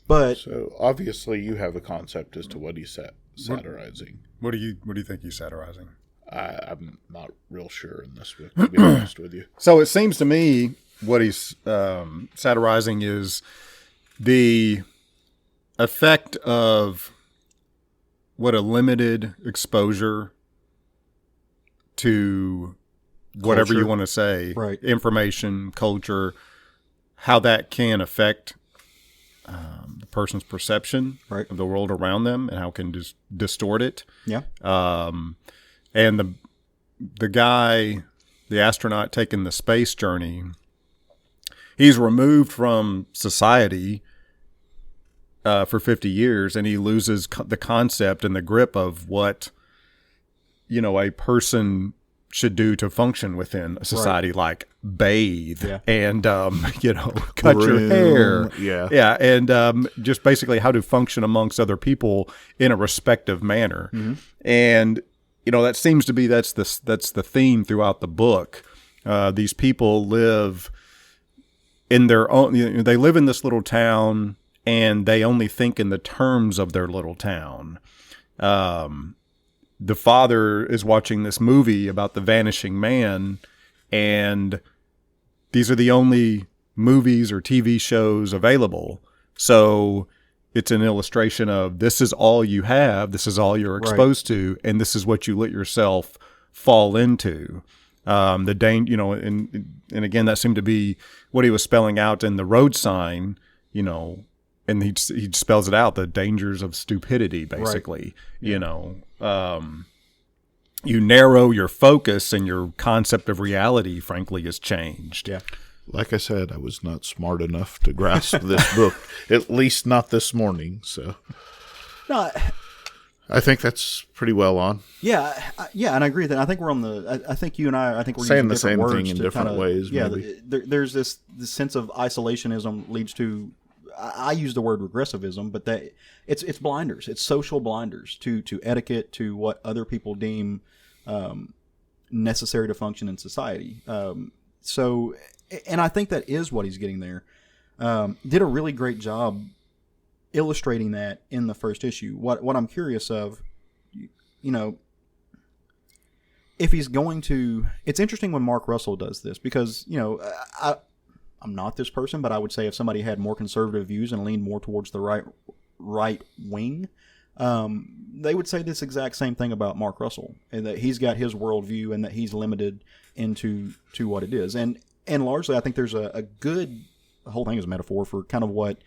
But... So, obviously, you have a concept as to what he's satirizing. What do you think he's satirizing? I'm not real sure in this book, to be honest with you. So it seems to me what he's satirizing is the effect of what a limited exposure to whatever culture. You want to say, right. Information, culture, how that can affect the person's perception right. of the world around them, and how it can distort it. Yeah. And the guy, the astronaut taking the space journey, he's removed from society for 50 years, and he loses the concept and the grip of what a person should do to function within a society, right. Like bathe and cut your hair, and just basically how to function amongst other people in a respective manner. Mm-hmm. And that seems to be that's the theme throughout the book. These people live in their own. They live in this little town, and they only think in the terms of their little town. the father is watching this movie about the vanishing man, and these are the only movies or TV shows available. So it's an illustration of this is all you have, this is all you're exposed to, and this is what you let yourself fall into. And again, that seemed to be what he was spelling out in the road sign, and he spells it out, the dangers of stupidity, basically. Right. You narrow your focus, and your concept of reality, frankly, is changed. Yeah. Like I said, I was not smart enough to grasp this book, at least not this morning. So, no, I think that's pretty well on. Yeah, and I agree with that. I think we're on the. I think you and I think we're saying using the different same words thing in different ways. Yeah, maybe. There's this sense of isolationism leads to. I use the word regressivism, but that it's blinders. It's social blinders to etiquette, to what other people deem necessary to function in society. So, and I think that is what he's getting there. Did a really great job illustrating that in the first issue. What I'm curious of, if he's going to, it's interesting when Mark Russell does this because, I'm not this person, but I would say if somebody had more conservative views and leaned more towards the right wing, they would say this exact same thing about Mark Russell, and that he's got his worldview and that he's limited into what it is. And largely, I think there's a good, the whole thing is a metaphor for kind of what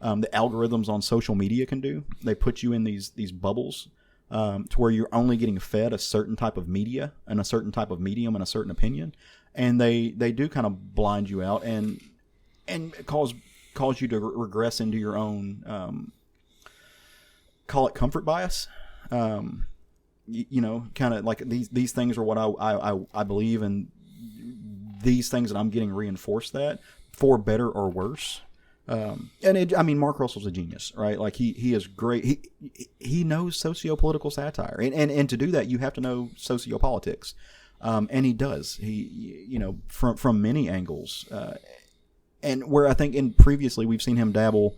the algorithms on social media can do. They put you in these bubbles to where you're only getting fed a certain type of media and a certain type of medium and a certain opinion. And they do kind of blind you out and cause you to regress into your own, call it comfort bias. Kind of like these things are what I believe, and these things that I'm getting reinforced that for better or worse. Mark Russell's a genius, right? Like he is great. He knows socio-political satire, and to do that you have to know sociopolitics. And he does. He, from many angles, and where I think previously we've seen him dabble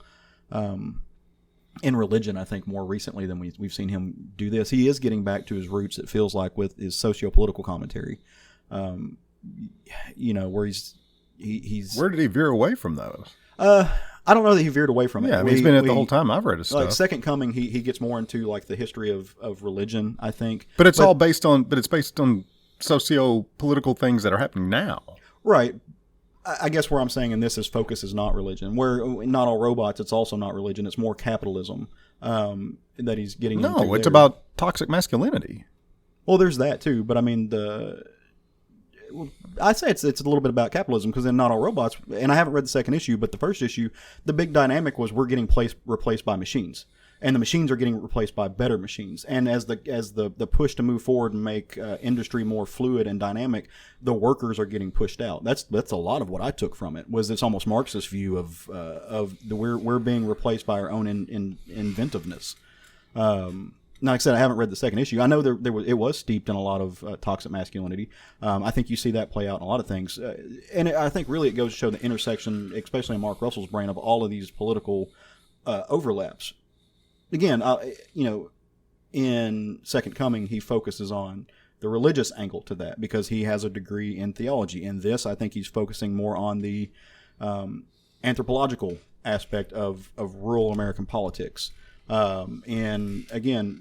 in religion. I think more recently than we've seen him do this. He is getting back to his roots. It feels like with his socio-political commentary, where he's. Where did he veer away from those? I don't know that he veered away from it. Yeah, I mean, he's been at the whole time I've read his stuff. Like Second Coming, he gets more into like the history of religion, I think. But it's based on socio-political things that are happening now. Right. I guess where I'm saying in this is focus is not religion. Where not all robots, it's also not religion. It's more capitalism that he's getting into. No, it's about toxic masculinity. Well, there's that too. But I mean, I'd say it's a little bit about capitalism because in Not All Robots, and I haven't read the second issue, but the first issue, the big dynamic was we're getting replaced by machines. And the machines are getting replaced by better machines. And as the push to move forward and make industry more fluid and dynamic, the workers are getting pushed out. That's a lot of what I took from it. Was this almost Marxist view of we're being replaced by our own inventiveness. Now, like I said, I haven't read the second issue. I know it was steeped in a lot of toxic masculinity. I think you see that play out in a lot of things, and I think really it goes to show the intersection, especially in Mark Russell's brain, of all of these political overlaps. Again, in Second Coming, he focuses on the religious angle to that because he has a degree in theology. In this, I think he's focusing more on the anthropological aspect of rural American politics. And again,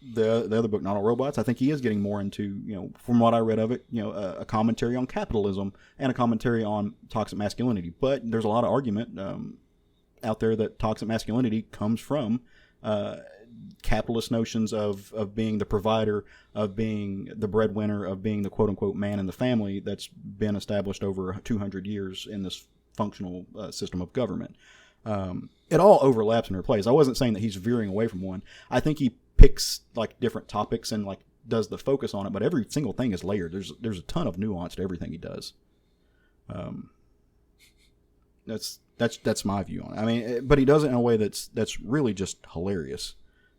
the other book, Not All Robots, I think he is getting more into, from what I read of it, a commentary on capitalism and a commentary on toxic masculinity. But there's a lot of argument out there that toxic masculinity comes from capitalist notions of being the provider, of being the breadwinner, of being the quote-unquote man in the family that's been established over 200 years in this functional system of government. It all overlaps and interplays. I wasn't saying that he's veering away from one. I think he picks like different topics and like does the focus on it, but every single thing is layered. There's a ton of nuance to everything he does. That's my view on it. I mean, but he does it in a way that's really just hilarious,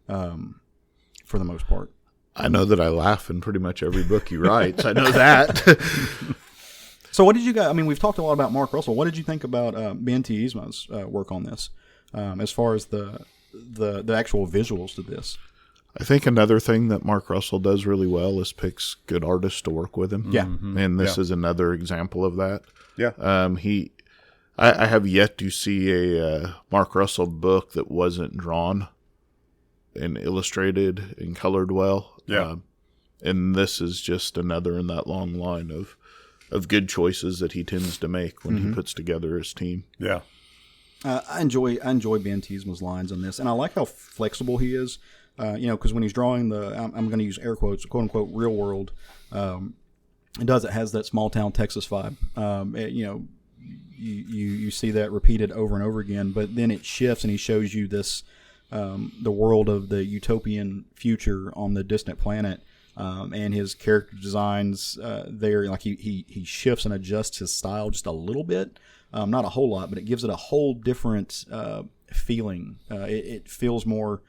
for the most part. I know that I laugh in pretty much every book he writes. I know that. So what did you guys, I mean, we've talked a lot about Mark Russell. What did you think about Ben T. Isma's work on this, as far as the actual visuals to this? I think another thing that Mark Russell does really well is picks good artists to work with him. Yeah. And this is another example of that. Yeah. I have yet to see a Mark Russell book that wasn't drawn and illustrated and colored well. Yeah. And this is just another in that long line of good choices that he tends to make when he puts together his team. Yeah. I enjoy Ben Tiesma's lines on this, and I like how flexible he is. Because when he's drawing I'm going to use air quotes, quote unquote, real world, it has that small town Texas vibe. You see that repeated over and over again, but then it shifts and he shows you this, the world of the utopian future on the distant planet, and his character designs there, like he shifts and adjusts his style just a little bit, not a whole lot, but it gives it a whole different feeling. It feels more.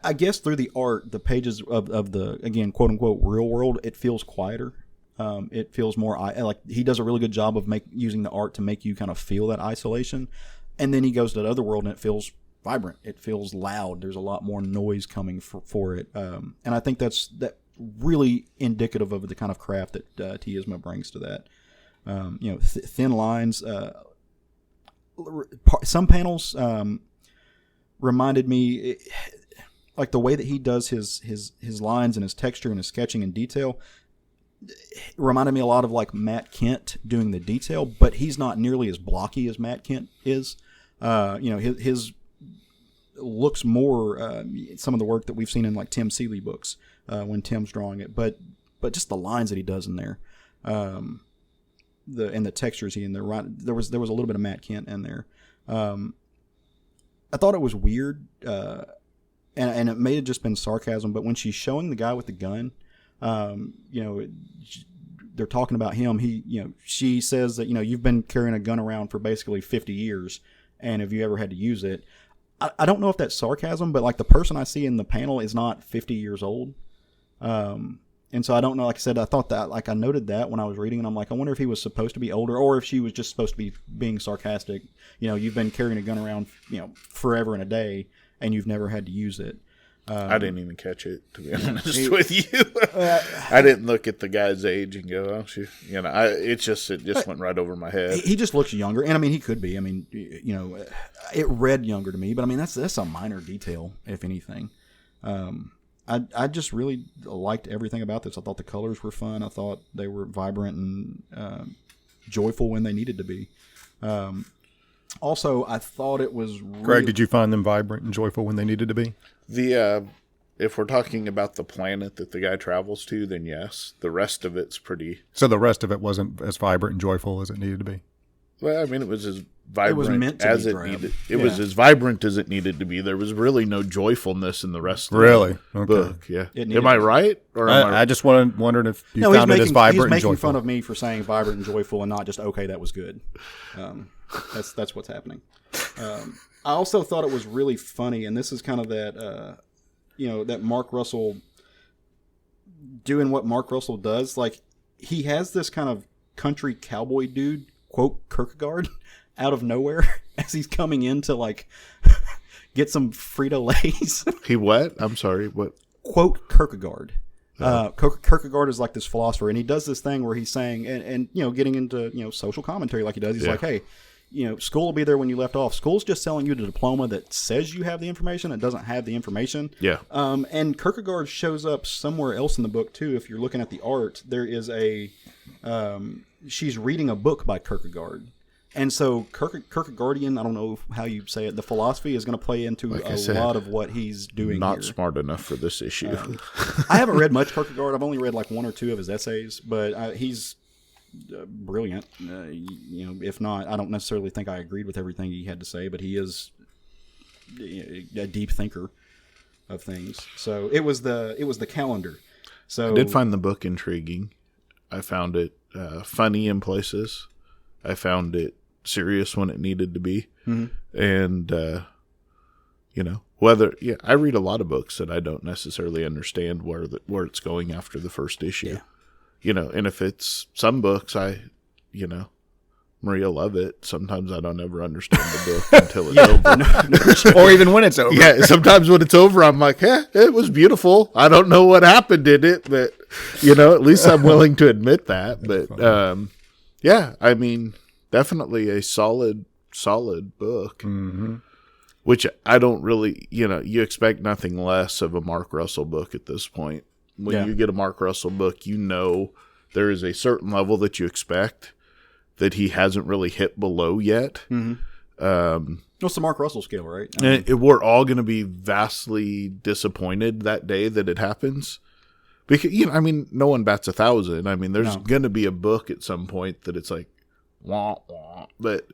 I guess through the art, the pages of the, again, quote unquote, real world, it feels quieter. It feels more like he does a really good job of using the art to make you kind of feel that isolation. And then he goes to the other world and it feels vibrant. It feels loud. There's a lot more noise coming for it. And I think that's really indicative of the kind of craft that Tiesma brings to that. Thin lines. Some panels reminded me. Like the way that he does his lines and his texture and his sketching and detail, it reminded me a lot of like Matt Kent doing the detail, but he's not nearly as blocky as Matt Kent is. His looks more some of the work that we've seen in like Tim Seeley books when Tim's drawing it, but just the lines that he does in there, and the textures he in there. There was a little bit of Matt Kent in there. I thought it was weird. And it may have just been sarcasm, but when she's showing the guy with the gun, they're talking about him. She says that, you've been carrying a gun around for basically 50 years, and have you ever had to use it? I don't know if that's sarcasm, but like the person I see in the panel is not 50 years old. And so I don't know, like I said, I thought that, like I noted that when I was reading, and I'm like, I wonder if he was supposed to be older, or if she was just supposed to be being sarcastic. You've been carrying a gun around, forever and a day, and you've never had to use it. I didn't even catch it, to be honest with you. I didn't look at the guy's age and go, "Oh, she," it just went right over my head. He just looks younger, and I mean, he could be. I mean, it read younger to me, but I mean, that's a minor detail, if anything. I just really liked everything about this. I thought the colors were fun. I thought they were vibrant and joyful when they needed to be. Also, I thought it was Greg, did you find them vibrant and joyful when they needed to be? If we're talking about the planet that the guy travels to, then yes. The rest of it's pretty. So the rest of it wasn't as vibrant and joyful as it needed to be? Well, I mean, it was as vibrant as it needed. It was as vibrant as it needed to be. There was really no joyfulness in the rest of the book. Yeah. Am I right? Or I just wondered if you found it as vibrant and joyful. He's making fun of me for saying vibrant and joyful and not just, okay, that was good. That's what's happening. I also thought it was really funny, and this is kind of that, that Mark Russell doing what Mark Russell does. Like, he has this kind of country cowboy dude, quote, Kierkegaard, out of nowhere as he's coming in to, like, get some Frito-Lays. He what? I'm sorry, what? Quote, Kierkegaard. Kierkegaard is like this philosopher, and he does this thing where he's saying, and getting into, social commentary like he does. He's like, hey, school will be there when you left off. School's just selling you the diploma that says you have the information. It doesn't have the information. Yeah. And Kierkegaard shows up somewhere else in the book, too. If you're looking at the art, there is she's reading a book by Kierkegaard. And so Kierkegaardian, I don't know how you say it, the philosophy is going to play into lot of what he's doing Not here. Smart enough for this issue. I haven't read much Kierkegaard. I've only read like one or two of his essays, but he's brilliant. If not, I don't necessarily think I agreed with everything he had to say, but he is a deep thinker of things. So it was the calendar. So I did find the book intriguing. I found it funny in places. I found it serious when it needed to be. Mm-hmm. And, I read a lot of books that I don't necessarily understand where it's going after the first issue. Yeah. And if it's some books, Maria love it. Sometimes I don't ever understand the book until it's over. Or even when it's over. Yeah, sometimes when it's over, I'm like, it was beautiful. I don't know what happened in it, but, at least I'm willing to admit that. But, yeah, I mean, definitely a solid book, which I don't really, you expect nothing less of a Mark Russell book at this point. When you get a Mark Russell book, there is a certain level that you expect that he hasn't really hit below yet. What's the Mark Russell scale, right? We're all going to be vastly disappointed that day that it happens. Because, no one bats 1,000. I mean, there's going to be a book at some point that it's like, wah, wah. But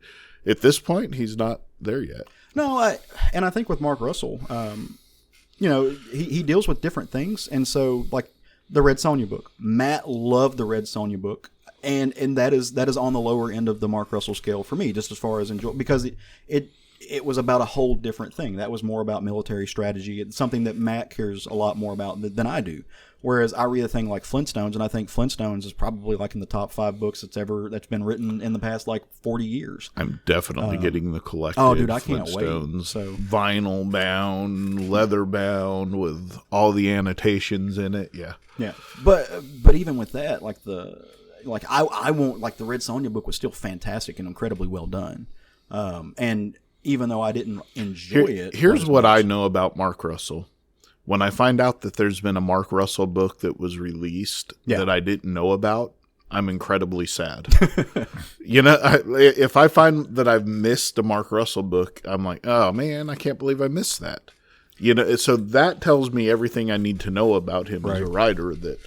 at this point, he's not there yet. No, I think with Mark Russell, he deals with different things. And so, like the Red Sonja book, Matt loved the Red Sonja book. And that is on the lower end of the Mark Russell scale for me, just as far as enjoy, because it was about a whole different thing. That was more about military strategy. It's something that Matt cares a lot more about than I do. Whereas I read a thing like Flintstones, and I think Flintstones is probably like in the top 5 books that's been written in the past like 40 years. I'm definitely getting the collected. Oh, dude, I can't Flintstones, wait. So vinyl bound, leather bound, with all the annotations in it. Yeah. But even with that, I won't, like the Red Sonja book was still fantastic and incredibly well done. And even though I didn't enjoy it. Here's what I know about Mark Russell. When I find out that there's been a Mark Russell book that was released that I didn't know about, I'm incredibly sad. If I find that I've missed a Mark Russell book, I'm like, oh man, I can't believe I missed that. So that tells me everything I need to know about him as a writer, that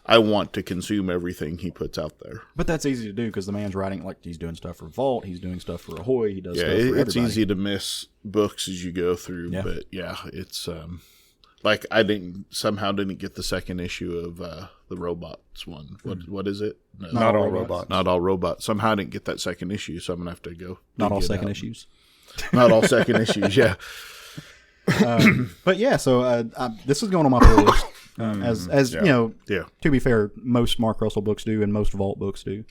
I want to consume everything he puts out there. But that's easy to do because the man's writing, like he's doing stuff for Vault, he's doing stuff for Ahoy, he does stuff for everybody. It's easy to miss books as you go through, but it's like I somehow didn't get the second issue of the Robots one. What is it? No, Not All Robots. Not All Robots. Somehow I didn't get that second issue, so I'm gonna have to go. Not all second issues. Not all second issues. Yeah. But yeah, so this is going on my playlist. As to be fair, most Mark Russell books do, and most Vault books do.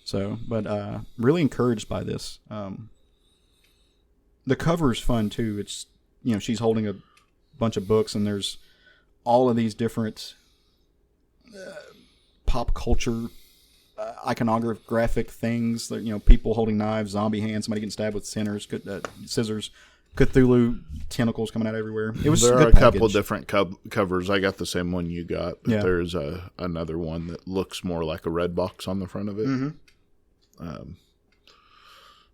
So, but really encouraged by this. The cover's fun too. It's she's holding a bunch of books, and there's all of these different pop culture iconographic things. That, people holding knives, zombie hands, somebody getting stabbed with scissors. Cthulhu tentacles coming out everywhere. There are a couple different covers. I got the same one you got, but there's another one that looks more like a red box on the front of it.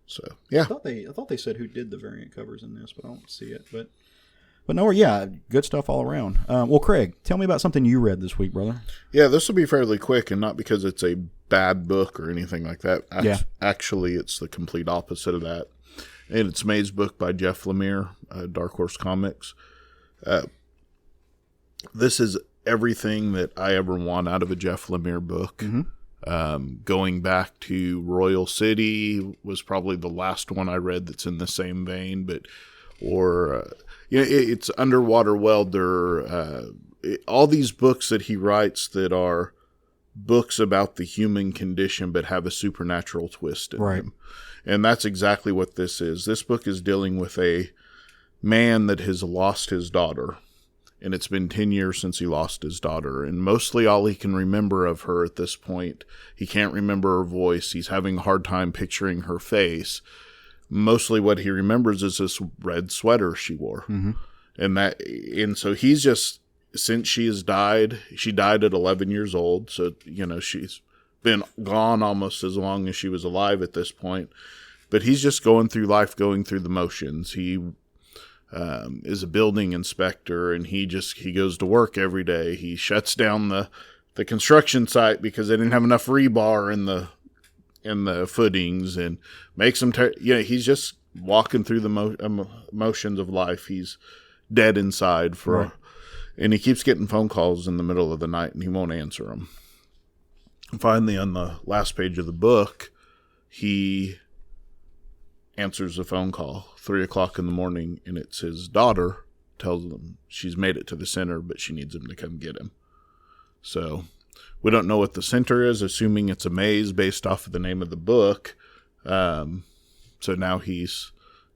So yeah, I thought they said who did the variant covers in this, but I don't see it. But no, good stuff all around. Well, Craig, tell me about something you read this week, brother. Yeah, this will be fairly quick, and not because it's a bad book or anything like that. Actually, it's the complete opposite of that. And it's Mazebook by Jeff Lemire, Dark Horse Comics. This is everything that I ever want out of a Jeff Lemire book. Going back to Royal City was probably the last one I read that's in the same vein, it's Underwater Welder. All these books that he writes that are books about the human condition but have a supernatural twist in them. And that's exactly what this is. This book is dealing with a man that has lost his daughter. And it's been 10 years since he lost his daughter. And mostly all he can remember of her at this point, he can't remember her voice. He's having a hard time picturing her face. Mostly what he remembers is this red sweater she wore. And so he's just, since she died at 11 years old. So, she's been gone almost as long as she was alive at this point. But he's just going through life, going through the motions. He is a building inspector, and he goes to work every day. He shuts down the construction site because they didn't have enough rebar in the footings, and makes them he's just walking through the motions of life. He's dead inside and he keeps getting phone calls in the middle of the night, and he won't answer them. Finally, on the last page of the book, he answers a phone call, 3:00 in the morning, and it's his daughter. Tells him she's made it to the center, but she needs him to come get him. So we don't know what the center is, assuming it's a maze based off of the name of the book. So now he's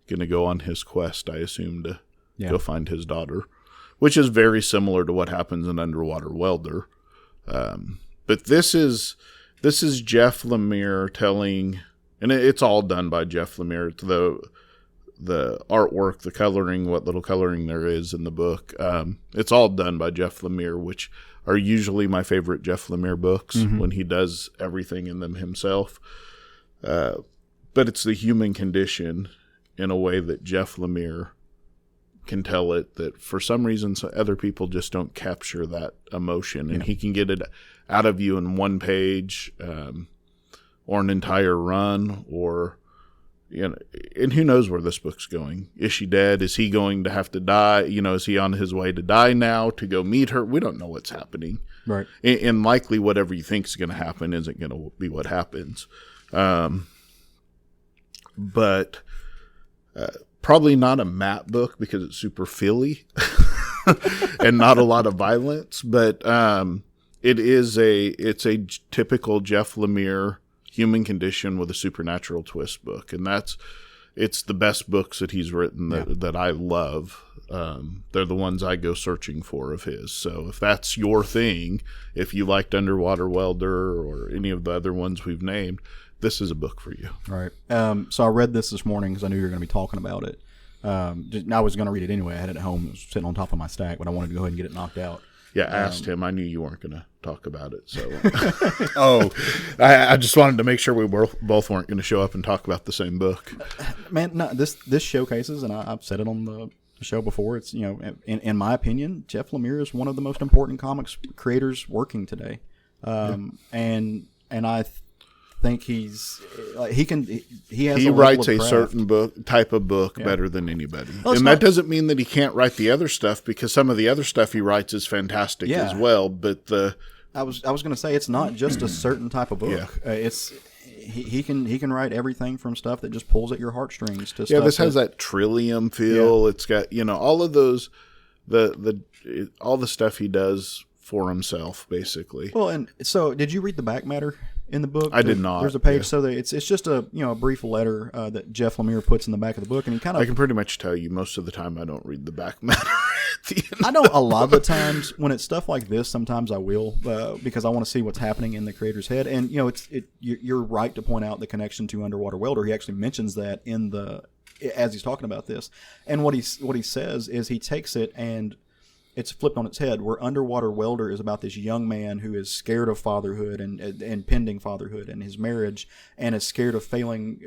going to go on his quest, I assume, to go find his daughter, which is very similar to what happens in Underwater Welder. But this is Jeff Lemire telling, and it's all done by Jeff Lemire. The artwork, the coloring, what little coloring there is in the book, it's all done by Jeff Lemire, which are usually my favorite Jeff Lemire books when he does everything in them himself. But it's the human condition in a way that Jeff Lemire can tell it, that for some reason other people just don't capture that emotion, and he can get it out of you in one page, or an entire run, or, you know, and who knows where this book's going. Is she dead? Is he going to have to die? You know, is he on his way to die now to go meet her? We don't know what's happening. Right. And likely whatever you think is going to happen isn't going to be what happens. But probably not a Matt book because it's super feely and not a lot of violence. But it's a typical Jeff Lemire human condition with a supernatural twist book, and it's the best books that he's written that I love. They're the ones I go searching for of his. So if that's your thing, if you liked Underwater Welder or any of the other ones we've named, this is a book for you. Right. So I read this morning because I knew you were going to be talking about it. I was going to read it anyway. I had it at home. It was sitting on top of my stack, but I wanted to go ahead and get it knocked out. Yeah, I asked him. I knew you weren't going to talk about it. So, I just wanted to make sure we both weren't going to show up and talk about the same book. Man, no, this showcases, and I've said it on the show before, it's, you know, in my opinion, Jeff Lemire is one of the most important comics creators working today. And I think he writes a certain type of book better than anybody. Well, and that doesn't mean that he can't write the other stuff, because some of the other stuff he writes is fantastic as well. But I was going to say, it's not just a certain type of book. It's he can write everything from stuff that just pulls at your heartstrings to stuff. This has that Trillium feel. It's got, you know, all of those all the stuff he does for himself, basically. Well, and so did you read the back matter in the book? I did not. There's a page, so it's just a brief letter that Jeff Lemire puts in the back of the book, and he kind of. I can pretty much tell you most of the time I don't read the back matter. I know a lot of the times when it's stuff like this, sometimes I will because I want to see what's happening in the creator's head, and you're right to point out the connection to Underwater Welder. He actually mentions that as he's talking about this, and what he says is he takes it and it's flipped on its head, where Underwater Welder is about this young man who is scared of fatherhood and pending fatherhood and his marriage, and is scared of failing,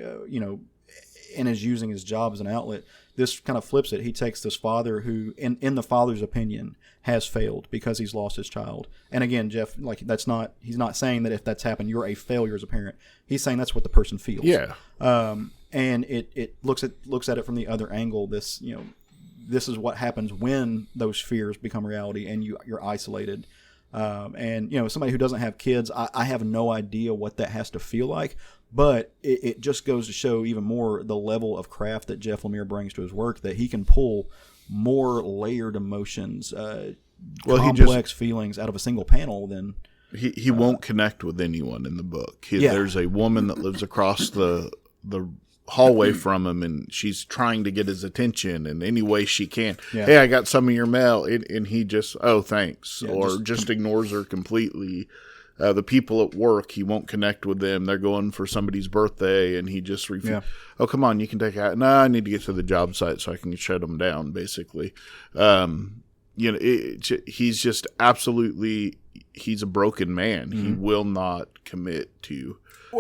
and is using his job as an outlet. This kind of flips it. He takes this father who, in the father's opinion, has failed because he's lost his child. And again, Jeff, he's not saying that if that's happened, you're a failure as a parent. He's saying that's what the person feels. Yeah. And it looks at it from the other angle. This is what happens when those fears become reality and you're isolated. And somebody who doesn't have kids, I have no idea what that has to feel like, but it just goes to show even more the level of craft that Jeff Lemire brings to his work, that he can pull more layered emotions, complex feelings out of a single panel than... He won't connect with anyone in the book. There's a woman that lives across the hallway from him, and she's trying to get his attention in any way she can. Yeah. Hey, I got some of your mail, and he just, oh, thanks, just ignores her completely. The people at work, he won't connect with them. They're going for somebody's birthday, and he just refuses. Yeah. Oh, come on, you can take out. No, I need to get to the job site so I can shut them down, basically. He's just absolutely, he's a broken man. Mm-hmm. He will not commit to...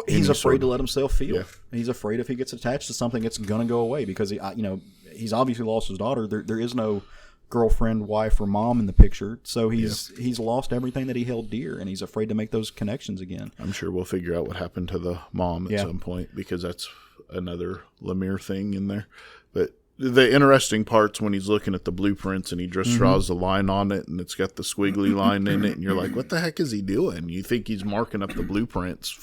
He's afraid to let himself feel. Yeah. He's afraid if he gets attached to something, it's going to go away, because he's obviously lost his daughter. There is no girlfriend, wife, or mom in the picture. So he's lost everything that he held dear, and he's afraid to make those connections again. I'm sure we'll figure out what happened to the mom at some point, because that's another Lemire thing in there. But the interesting part's when he's looking at the blueprints and he just draws a line on it, and it's got the squiggly line in it, and you're like, what the heck is he doing? You think he's marking up the blueprints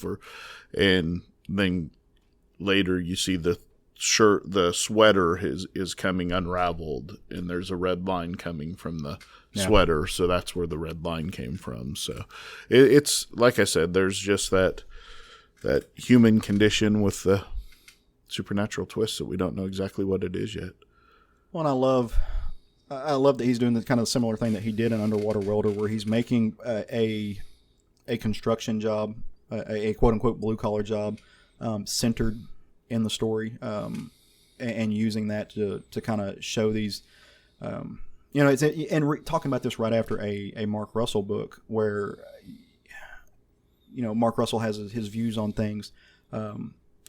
and then later you see the sweater is coming unraveled, and there's a red line coming from the sweater, so that's where the red line came from. So it's like I said, there's just that human condition with the supernatural twist that we don't know exactly what it is yet. Well, and I love that he's doing the kind of similar thing that he did in Underwater Welder, where he's making a construction job, a quote unquote blue collar job, centered in the story, and using that to kind of show these, talking about this right after a Mark Russell book where, Mark Russell has his views on things.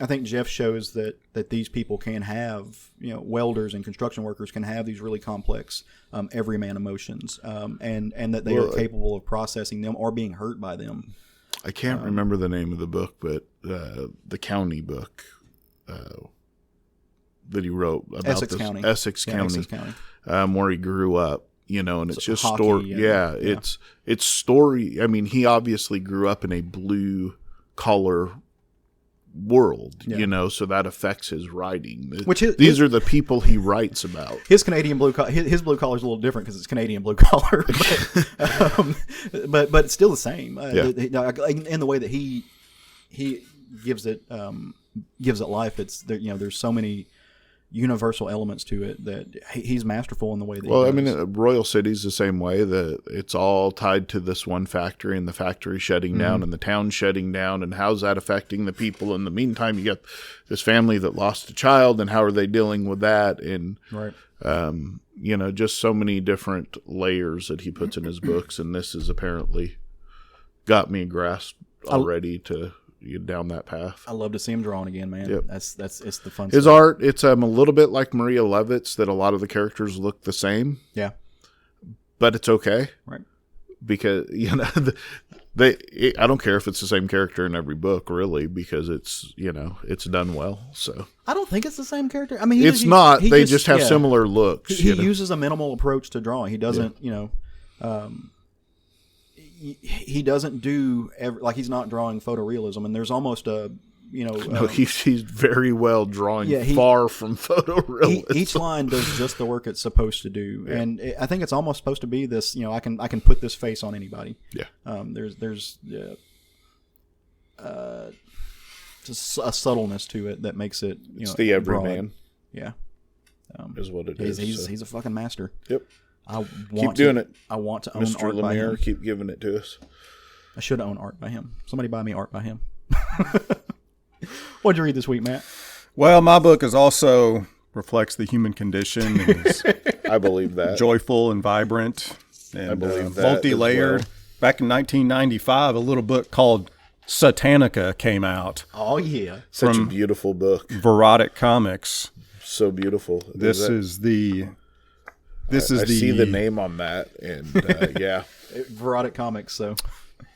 I think Jeff shows that these people can have, welders and construction workers can have these really complex everyman emotions, and that they are capable of processing them or being hurt by them. I can't remember the name of the book, but the county book that he wrote about Essex County, where he grew up. And it's just hockey, story. Yeah, it's story. I mean, he obviously grew up in a blue collar world, so that affects his writing. These are the people he writes about. His Canadian blue collar, his blue collar is a little different because it's Canadian blue collar, but still the same. In the way that he gives it life. It's there. There's so many universal elements to it that he's masterful in the way that. Well, I mean, Royal City's the same way. That it's all tied to this one factory, and the factory shutting down, and the town shutting down, and how's that affecting the people? In the meantime, you got this family that lost a child, and how are they dealing with that? And right, just so many different layers that he puts in his books, and this has apparently got me grasped already to. Down that path. I love to see him drawing again, man. Yep. It's the fun. His stuff. art, it's a little bit like Maria Levitt's, that a lot of the characters look the same. Yeah, but it's okay, right? Because I don't care if it's the same character in every book, really, because it's it's done well. So I don't think it's the same character. I mean, they just have similar looks. He uses a minimal approach to drawing. He doesn't, he doesn't do he's not drawing photorealism, and there's almost a he's very well drawing far from photorealism. Each line does just the work it's supposed to do, and I think it's almost supposed to be this. I can put this face on anybody. Yeah. There's just a subtleness to it that makes it it's the everyman. Yeah. Is what it is. He's a fucking master. Yep. Keep doing it. I want to own Mr. art Lemire, by him. keep giving it to us. I should own art by him. Somebody buy me art by him. What'd you read this week, Matt? Well, my book is also reflects the human condition. And is I believe that. Joyful and vibrant. And I believe that. Multi-layered. Well. Back in 1995, a little book called Satanica came out. Oh, yeah. Such a beautiful book. Verotic Comics. So beautiful. I see the name on that, and yeah. Verotic Comics, so.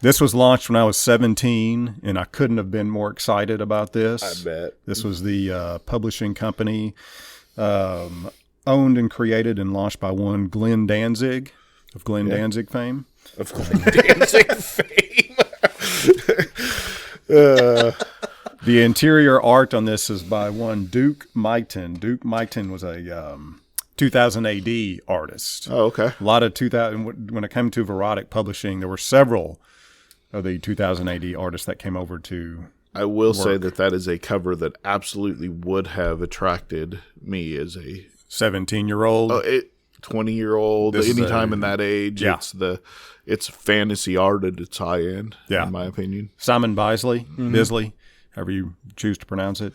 This was launched when I was 17, and I couldn't have been more excited about this. I bet. This was the publishing company owned and created and launched by one Glenn Danzig of Glenn Danzig fame. Of Glenn Danzig fame. The interior art on this is by one Duke Mighton. Duke Mighton was a 2000 AD artist. Oh, okay. A lot of 2000. When it came to Verotic Publishing, there were several of the 2000 AD artists that came over to. I will say that is a cover that absolutely would have attracted me as a 17-year-old. 20-year-old, anytime in that age. Yeah. It's fantasy art at its high end, in my opinion. Simon Bisley, however you choose to pronounce it,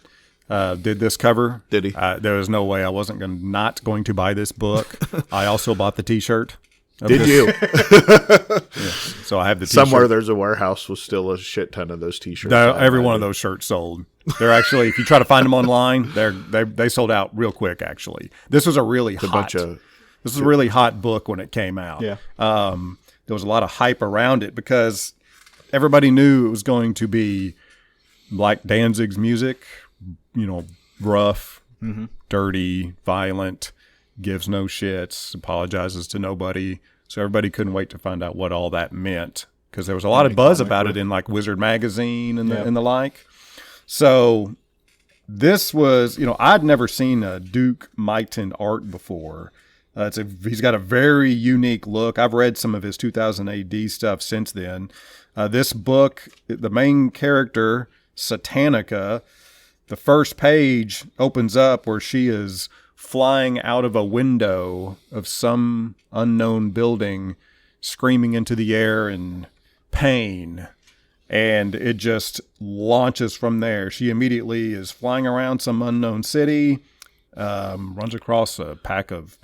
did this cover. Did he? There was no way I wasn't not going to buy this book. I also bought the T-shirt. Did you? Yes. So I have the T-shirt. Somewhere there's a warehouse with still a shit ton of those T-shirts. Every one of those shirts sold. They're actually, if you try to find them online, they sold out real quick. Actually, this was a really hot. This was a really hot book when it came out. Yeah. There was a lot of hype around it because everybody knew it was going to be like Danzig's music, rough, dirty, violent, gives no shits, apologizes to nobody. So everybody couldn't wait to find out what all that meant because there was a lot of buzz about it in like Wizard Magazine and the like. So this was, I'd never seen a Duke Mighton art before. He's got a very unique look. I've read some of his 2000 AD stuff since then. This book, the main character, Satanica, the first page opens up where she is flying out of a window of some unknown building, screaming into the air in pain. And it just launches from there. She immediately is flying around some unknown city, runs across a pack of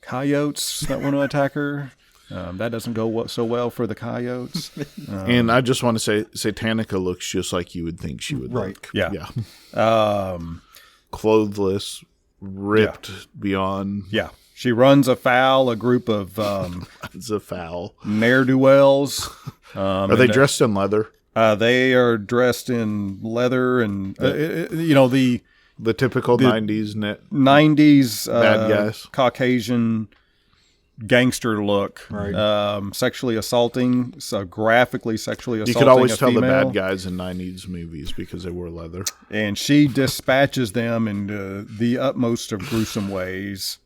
coyotes that want to attack her. That doesn't go so well for the coyotes. And I just want to say, Satanica looks just like you would think she would look. Yeah. Clothless, ripped beyond. Yeah. She runs afoul a group of It's a foul. ne'er-do-wells. Are they dressed in leather? They are dressed in leather and, the typical 90s 90s bad guys. Caucasian gangster look, Right. Sexually assaulting, so graphically sexually assaulting. You could always a tell female. the bad guys in 90s movies because they wore leather. And she dispatches them in the utmost of gruesome ways.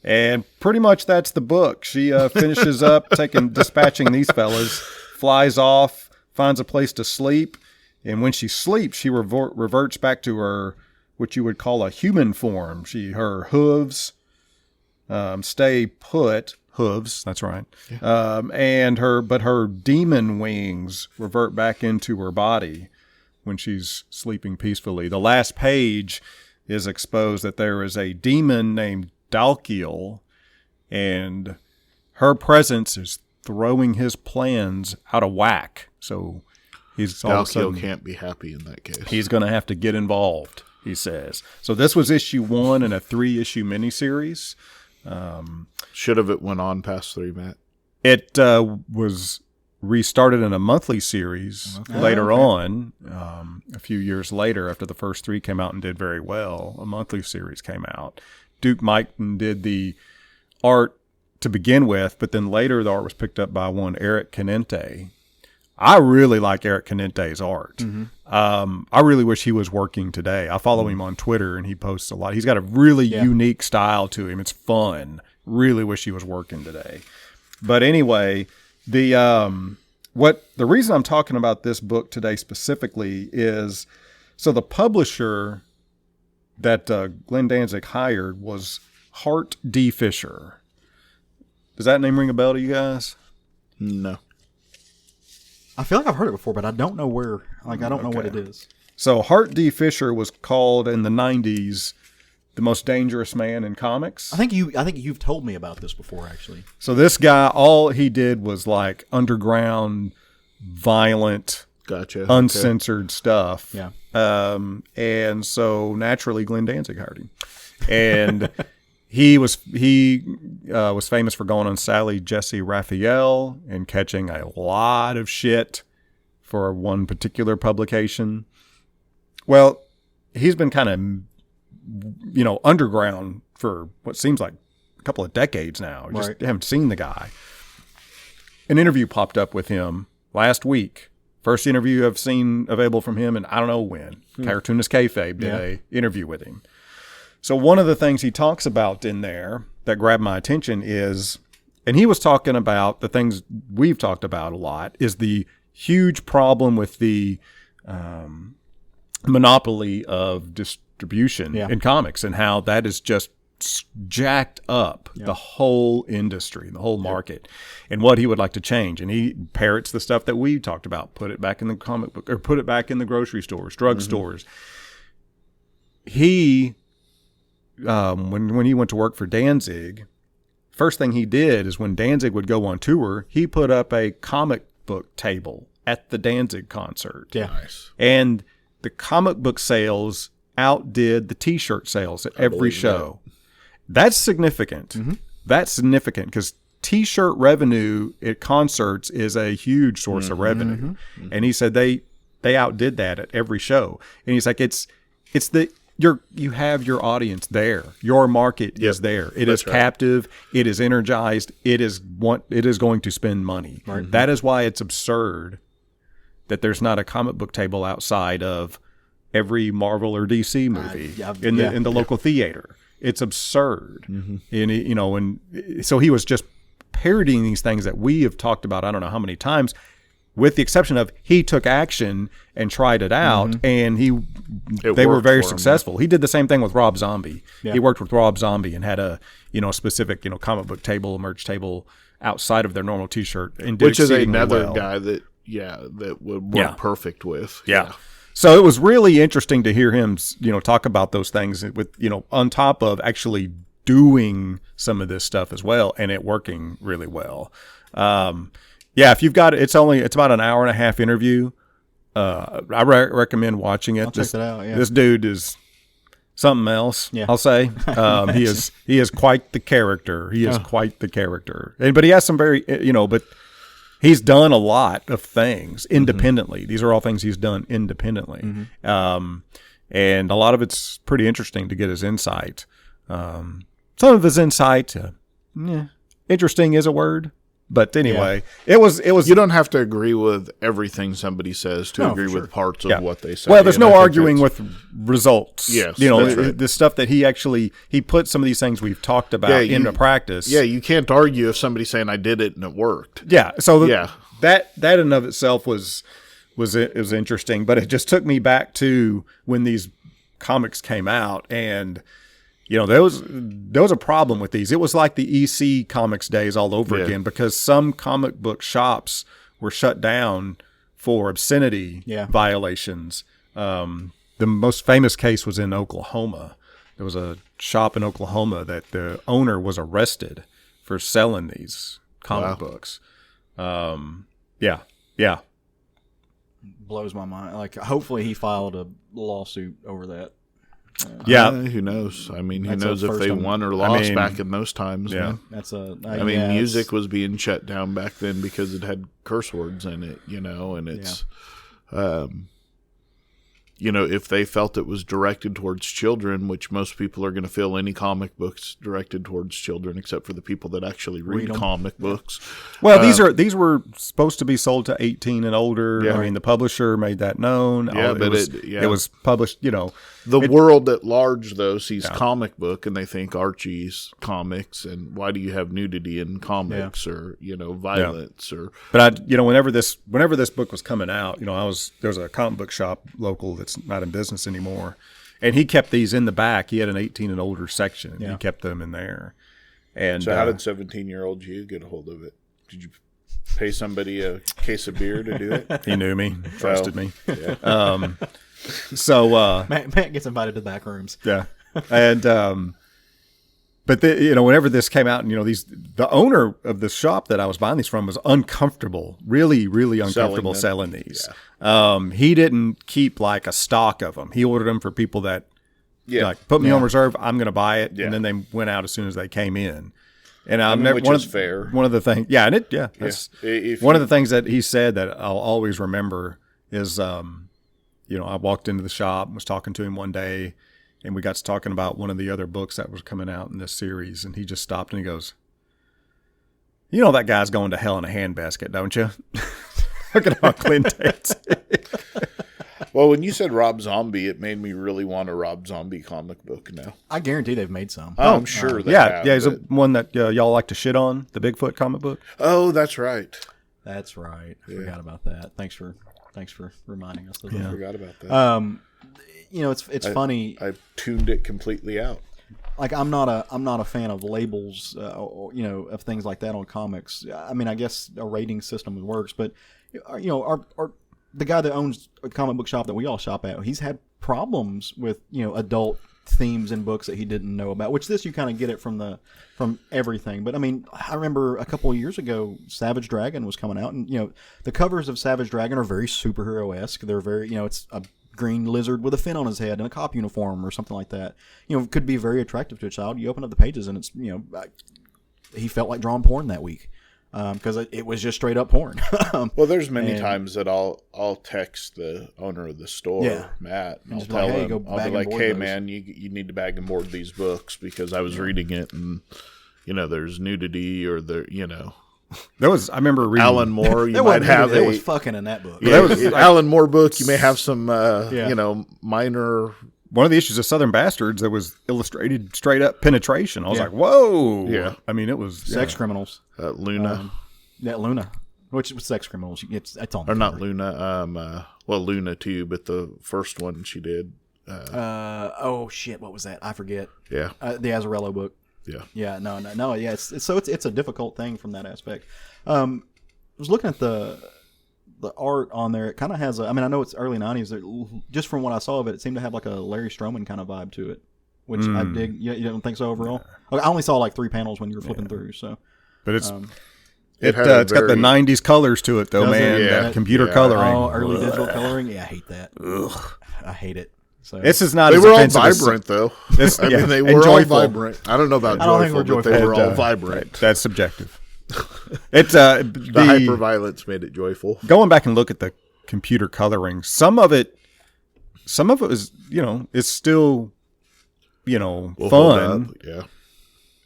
And pretty much that's the book. She finishes up dispatching these fellas, flies off, finds a place to sleep, and when she sleeps, she reverts back to her, what you would call a human form. Her hooves stay put. Hooves, that's right. Yeah. But her demon wings revert back into her body when she's sleeping peacefully. The last page is exposed that there is a demon named Dalkiel, and her presence is throwing his plans out of whack. So Dalkiel can't be happy in that case. He's going to have to get involved, he says. So this was issue 1 in a 3-issue miniseries. Should have it went on past 3, Matt. It was restarted in a monthly series later on, a few years later after the first 3 came out and did very well. A monthly series came out. Duke Mighton did the art to begin with, but then later the art was picked up by one Eric Canente. I really like Eric Canente's art. Mm-hmm. I really wish he was working today. I follow him on Twitter, and he posts a lot. He's got a really unique style to him. It's fun. Really wish he was working today. But anyway, the reason I'm talking about this book today specifically is, so the publisher that Glenn Danzig hired was Hart D. Fisher. Does that name ring a bell to you guys? No. I feel like I've heard it before, but I don't know where. I don't know what it is. So Hart D. Fisher was called in the 90s the most dangerous man in comics. I think you've told me about this before, actually. So this guy, all he did was like underground, violent, uncensored stuff. Yeah. And so naturally, Glenn Danzig hired him, and he was famous for going on Sally Jesse Raphael and catching a lot of shit for one particular publication. Well, he's been kind of, underground for what seems like a couple of decades now. Just haven't seen the guy. An interview popped up with him last week. First interview I've seen available from him, and I don't know when. Cartoonist Kayfabe did a interview with him. So one of the things he talks about in there that grabbed my attention is, and he was talking about the things we've talked about a lot, is the huge problem with the monopoly of distribution in comics, and how that is just jacked up the whole industry, the whole market, and what he would like to change. And he parrots the stuff that we talked about, put it back in the comic book, or put it back in the grocery stores, drug stores. He, when he went to work for Danzig, first thing he did is when Danzig would go on tour, he put up a comic book table at the Danzig concert. Yeah. Nice. And the comic book sales outdid the T-shirt sales at every show. That's significant. Mm-hmm. That's significant because T-shirt revenue at concerts is a huge source of revenue. Mm-hmm. And he said they outdid that at every show. And he's like, you have your audience there. Your market is there. It is captive. It is energized. It is going to spend money. Right. That is why it's absurd that there's not a comic book table outside of every Marvel or DC movie in the local theater. It's absurd. Mm-hmm. And so he was just parodying these things that we have talked about, I don't know how many times. with the exception of he took action and tried it out, and they were very successful. He did the same thing with Rob Zombie. Yeah. He worked with Rob Zombie and had a specific comic book table, merch table outside of their normal T-shirt, and did which is another well. guy that would work perfect with. Yeah. So it was really interesting to hear him talk about those things with on top of actually doing some of this stuff as well, and it working really well. If you've got it's about an hour and a half interview. I recommend watching it. I'll check that out. Yeah. This dude is something else. Yeah. I'll say he is quite the character. He is quite the character. But he has some very but he's done a lot of things independently. Mm-hmm. These are all things he's done independently, and a lot of it's pretty interesting to get his insight. Some of his insight, interesting is a word. But anyway, it was. You don't have to agree with everything somebody says to agree with parts of what they say. Well, there's no arguing with results. Yes, the stuff that he put some of these things we've talked about into practice. Yeah, you can't argue if somebody's saying I did it and it worked. Yeah, so that in and of itself was interesting, but it just took me back to when these comics came out and. There was a problem with these. It was like the EC Comics days all over again because some comic book shops were shut down for obscenity violations. The most famous case was in Oklahoma. There was a shop in Oklahoma that the owner was arrested for selling these comic books. Blows my mind. Like, hopefully he filed a lawsuit over that. Who knows? I mean, who knows if they won or lost back in those times? Yeah, man. Music was being shut down back then because it had curse words in it, and it's, if they felt it was directed towards children, which most people are going to feel any comic books directed towards children, except for the people that actually read comic books. Well, these were supposed to be sold to 18 and older. I mean, the publisher made that known. It was published. The world at large, though, sees comic book and they think Archie's comics, and why do you have nudity in comics or violence or? But whenever this book was coming out, there was a comic book shop local that's not in business anymore, and he kept these in the back. He had an 18 and older section, and he kept them in there. And so, how did 17-year-old you get a hold of it? Did you pay somebody a case of beer to do it? He knew me, trusted me. Yeah. So Matt gets invited to the back rooms. Yeah, and but whenever this came out, and the owner of the shop that I was buying these from was uncomfortable, really, really uncomfortable selling these. Yeah. He didn't keep like a stock of them. He ordered them for people that put me on reserve. I'm going to buy it, and then they went out as soon as they came in. And which is fair. One of the things, that's one of the things that he said that I'll always remember is. I walked into the shop and was talking to him one day, and we got to talking about one of the other books that was coming out in this series, and he just stopped and he goes, that guy's going to hell in a handbasket, don't you? Look at how Clint takes it. Well, when you said Rob Zombie, it made me really want a Rob Zombie comic book now. I guarantee they've made some. Oh, I'm sure they have. Yeah, he's one that y'all like to shit on, the Bigfoot comic book. Oh, that's right. That's right. I forgot about that. Thanks for reminding us of that. I forgot about that. It's funny. I tuned it completely out. Like I'm not a fan of labels, of things like that on comics. I mean, I guess a rating system works, but the guy that owns a comic book shop that we all shop at, he's had problems with adult themes in books that he didn't know about. Which this you kind of get it from everything. But I mean, I remember a couple of years ago, Savage Dragon was coming out, and the covers of Savage Dragon are very superhero-esque. They're very it's a green lizard with a fin on his head and a cop uniform or something like that. It could be very attractive to a child. You open up the pages and it's he felt like drawing porn that week. Because it was just straight up porn. Well, there's many times that I'll text the owner of the store, Matt, and I'll tell him, I'll be like, hey, man, you need to bag and board these books because I was reading it and, there's nudity or there was, I remember reading Alan Moore. You might have there was fucking in that book. Yeah, Alan Moore book. You may have some, minor. One of the issues of Southern Bastards that was illustrated straight up penetration. I was like, whoa. Yeah. I mean, it was sex criminals. Luna. Luna. Which was Sex Criminals. It's on. Or not Luna. Luna too, but the first one she did. Oh shit! What was that? I forget. Yeah. The Azzarello book. Yeah. Yeah. No. Yeah. It's a difficult thing from that aspect. I was looking at the art on there. It kind of has I mean, I know it's early 90s. Just from what I saw of it, it seemed to have like a Larry Stroman kind of vibe to it, which I dig. You don't think so overall? I only saw like 3 panels when you were flipping through. So, but it's it's got the 90s colors to it though, man. Yeah. That computer coloring. Oh, early digital coloring. Yeah, I hate that. Ugh. I hate it. So this is not. They as were all offensive vibrant, though. I mean, they were all vibrant. I don't know about I don't joyful, think we're but they were joyful. all vibrant. That's subjective. It's The hyperviolence made it joyful. Going back and look at the computer coloring. Some of it was, it's still, We'll hold fun. up. Yeah.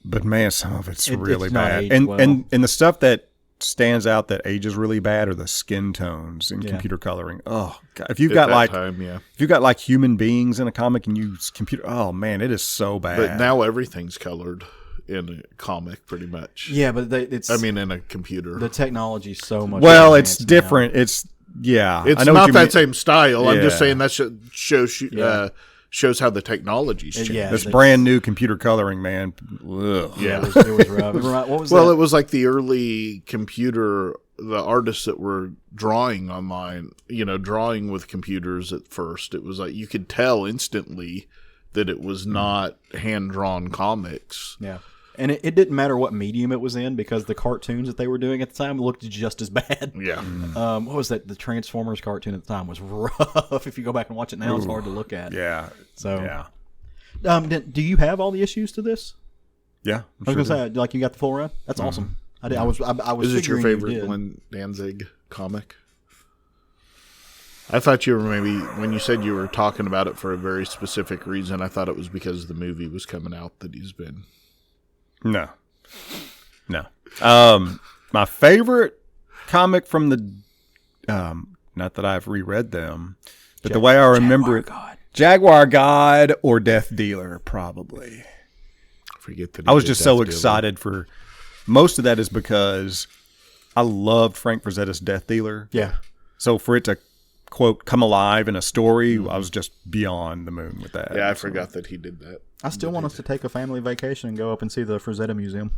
But man, some of it's really it's not bad. aged And well. and the stuff that stands out that ages really bad are the skin tones in computer coloring. Oh God. If you've got like human beings in a comic and you use computer, oh man, it is so bad. But now everything's colored in a comic, pretty much. yeah, but it's. I mean, in a computer. the technology's so much. well, it's advanced different. now. It's It's I know what not you that mean. same style. I'm just Yeah. saying that shows how the technology's changed. Yeah. This brand new computer coloring, man. Ugh. Yeah. It was rough. What was Well, that? it was like the early the artists that were drawing online, drawing with computers at first. It was like you could tell instantly that it was not hand-drawn comics. Yeah. And it didn't matter what medium it was in because the cartoons that they were doing at the time looked just as bad. Yeah. What was that? The Transformers cartoon at the time was rough. If you go back and watch it now, it's hard to look at. Yeah. So, Yeah. Do you have all the issues to this? Yeah. I was gonna say, like, you got the full run. That's awesome. I was. Is it your figuring you favorite did. Glenn Danzig comic? I thought you were maybe, when you said you were talking about it for a very specific reason, I thought it was because the movie was coming out that he's been. No. My favorite comic from the, not that I've reread them, but the way I remember Jaguar God or Death Dealer, probably. Forget that. I was just so excited for, most of that is because I loved Frank Frazetta's Death Dealer. Yeah. So for it to, quote, come alive in a story, I was just beyond the moon with that. Yeah, I forgot that he did that. I still want us to take a family vacation and go up and see the Frazetta Museum.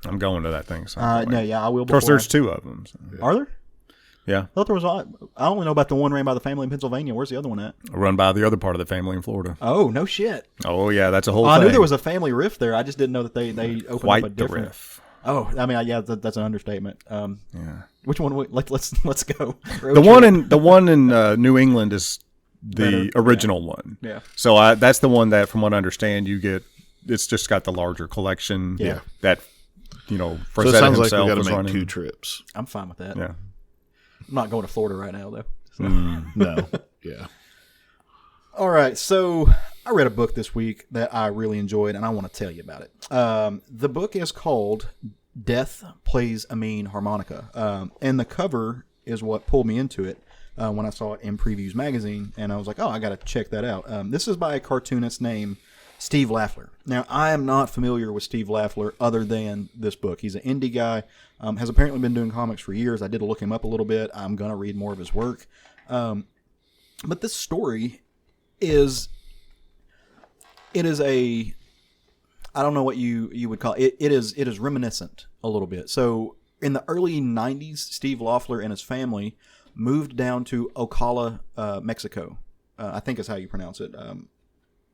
I'm going to that thing. No, yeah, I will. Of course, there's 2 of them. So. Are there? Yeah. I thought there was. I only know about the one ran by the family in Pennsylvania. Where's the other one at? Run by the other part of the family in Florida. Oh, no shit. Oh, yeah, that's a whole I thing. knew there was a family riff there. I just didn't know that they opened Quite up a different. the riff. Oh, I mean, yeah, that's an understatement. Yeah. Which one? Let's go. The one in New England is the original one. Yeah. So that's the one that, from what I understand, you get. It's just got the larger collection. Yeah. That So it Frazetta sounds like himself we got was to make running. 2 trips. I'm fine with that. Yeah. I'm not going to Florida right now, though. So. No. Yeah. All right, so I read a book this week that I really enjoyed, and I want to tell you about it. The book is called Death Plays a Mean Harmonica, and the cover is what pulled me into it when I saw it in Previews Magazine, and I was like, oh, I got to check that out. This is by a cartoonist named Steve Laffler. Now, I am not familiar with Steve Laffler other than this book. He's an indie guy, has apparently been doing comics for years. I did look him up a little bit. I'm going to read more of his work. But this story is I don't know what you would call it. It is reminiscent a little bit. So in the early 90s, Steve Loeffler and his family moved down to Ocala, Mexico. I think is how you pronounce it.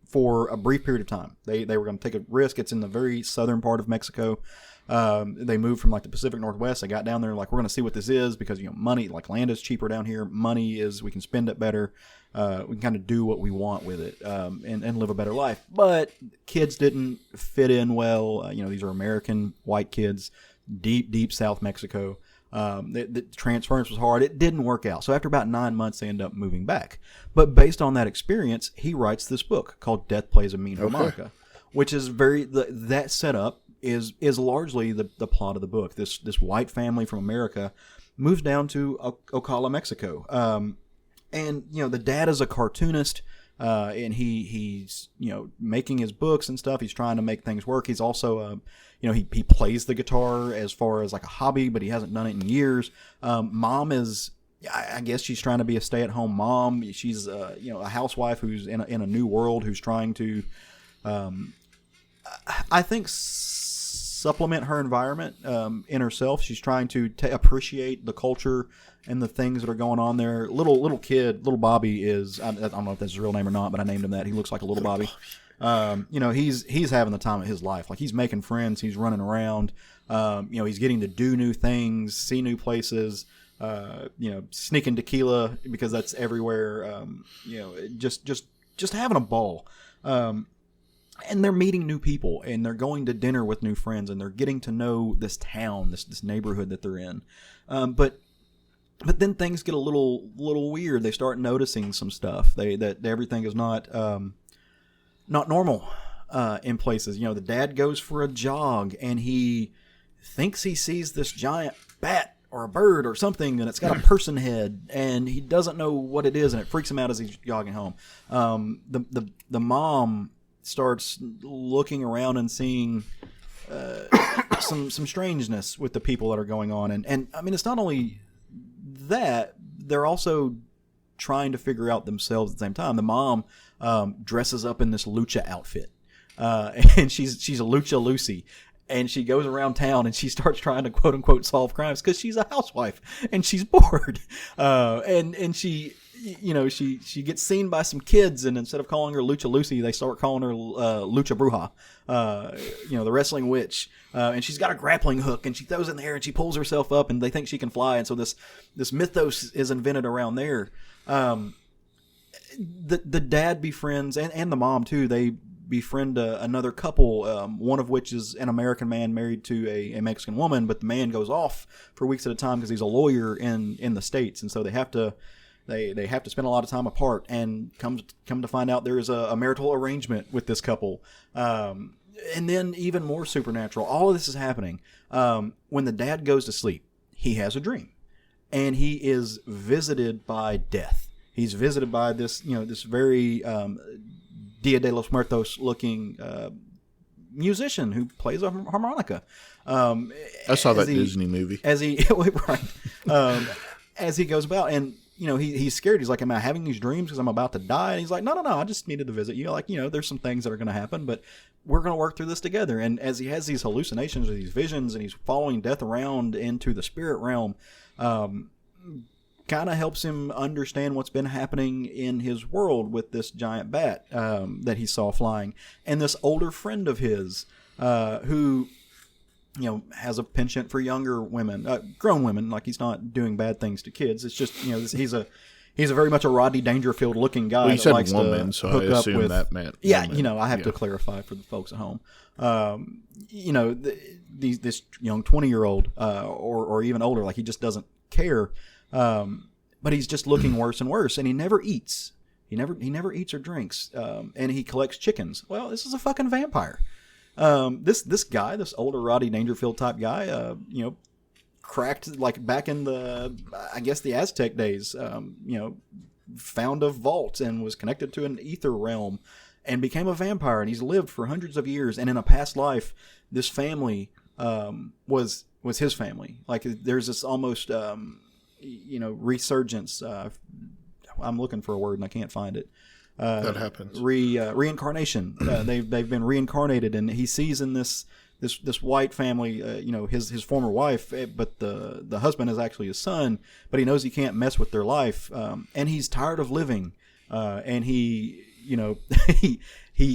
For a brief period of time. They were going to take a risk. It's in the very southern part of Mexico. They moved from like the Pacific Northwest. They got down there like, we're going to see what this is because, money, like land is cheaper down here. Money is, we can spend it better. We can kind of do what we want with it and live a better life. But kids didn't fit in well. These are American white kids, deep South Mexico. The transference was hard. It didn't work out. So after about 9 months, they end up moving back. But based on that experience, he writes this book called Death Plays a Mean Harmonica, which is that setup is largely the plot of the book. This white family from America moves down to Ocala, Mexico. And the dad is a cartoonist. and he's making his books and stuff. He's trying to make things work. He's also he plays the guitar as far as like a hobby, but he hasn't done it in years. Mom is, I guess she's trying to be a stay-at-home mom. She's a housewife who's in a new world, who's trying to I think supplement her environment in herself. She's trying to appreciate the culture and the things that are going on there. Little kid, little Bobby is, I don't know if that's his real name or not, but I named him that. He looks like a little Bobby. He's having the time of his life. Like, he's making friends, he's running around, he's getting to do new things, see new places, sneaking tequila because that's everywhere. Just having a ball. And they're meeting new people, and they're going to dinner with new friends, and they're getting to know this town, this neighborhood that they're in. But then things get a little weird. They start noticing some stuff. That everything is not normal in places. The dad goes for a jog, and he thinks he sees this giant bat or a bird or something, and it's got a person head, and he doesn't know what it is, and it freaks him out as he's jogging home. The mom starts looking around and seeing some strangeness with the people that are going on, and I mean, it's not only that, they're also trying to figure out themselves at the same time. The mom dresses up in this lucha outfit, and she's a lucha Lucy, and she goes around town and she starts trying to quote unquote solve crimes because she's a housewife and she's bored, and she gets seen by some kids, and instead of calling her Lucha Lucy, they start calling her Lucha Bruja, the wrestling witch. And she's got a grappling hook, and she throws it in the air, and she pulls herself up, and they think she can fly. And so this mythos is invented around there. The dad befriends, and the mom too, they befriend another couple, one of which is an American man married to a Mexican woman, but the man goes off for weeks at a time because he's a lawyer in the States, and so they have to spend a lot of time apart, and come to find out there is a marital arrangement with this couple. And then even more supernatural. All of this is happening. When the dad goes to sleep, he has a dream, and he is visited by death. He's visited by this very Dia de los Muertos looking musician who plays a harmonica. I saw that Disney movie. As he goes about, and he's scared. He's like, am I having these dreams because I'm about to die? And he's like, no, I just needed to visit you. Like, there's some things that are going to happen, but we're going to work through this together. And as he has these hallucinations or these visions, and he's following death around into the spirit realm, kind of helps him understand what's been happening in his world with this giant bat that he saw flying. And this older friend of his who has a penchant for younger women, grown women. Like, he's not doing bad things to kids. It's just, he's a very much a Rodney Dangerfield looking guy. Well, you that said likes woman, to so hook I up assume with, that meant yeah, woman. I have to clarify for the folks at home. This young 20-year-old or even older, like, he just doesn't care. But he's just looking worse and worse, and he never eats. He never eats or drinks, and he collects chickens. Well, this is a fucking vampire. This guy, this older Rodney Dangerfield type guy, cracked, like, back in the Aztec days, found a vault and was connected to an ether realm and became a vampire, and he's lived for hundreds of years. And in a past life, this family was his family. Like, there's this almost resurgence. I'm looking for a word and I can't find it. That happens. Reincarnation. They've been reincarnated, and he sees in this white family, his former wife, but the husband is actually his son. But he knows he can't mess with their life, and he's tired of living. And he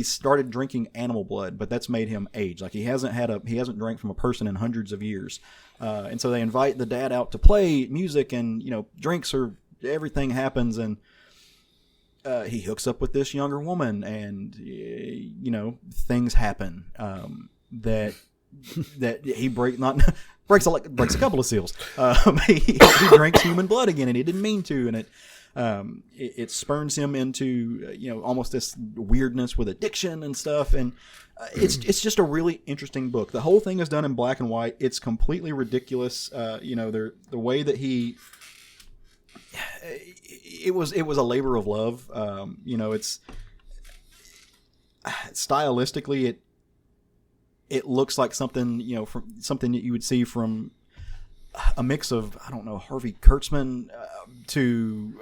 started drinking animal blood, but that's made him age. Like, he hasn't drank from a person in hundreds of years. And so they invite the dad out to play music, and drinks, or everything happens, and he hooks up with this younger woman, and things happen that he breaks a couple of seals. He drinks human blood again, and he didn't mean to, and it spurns him into almost this weirdness with addiction and stuff, and it's just a really interesting book. The whole thing is done in black and white. It's completely ridiculous. The way that it was a labor of love. It's stylistically it looks like something from something that you would see from a mix of, I don't know, Harvey Kurtzman to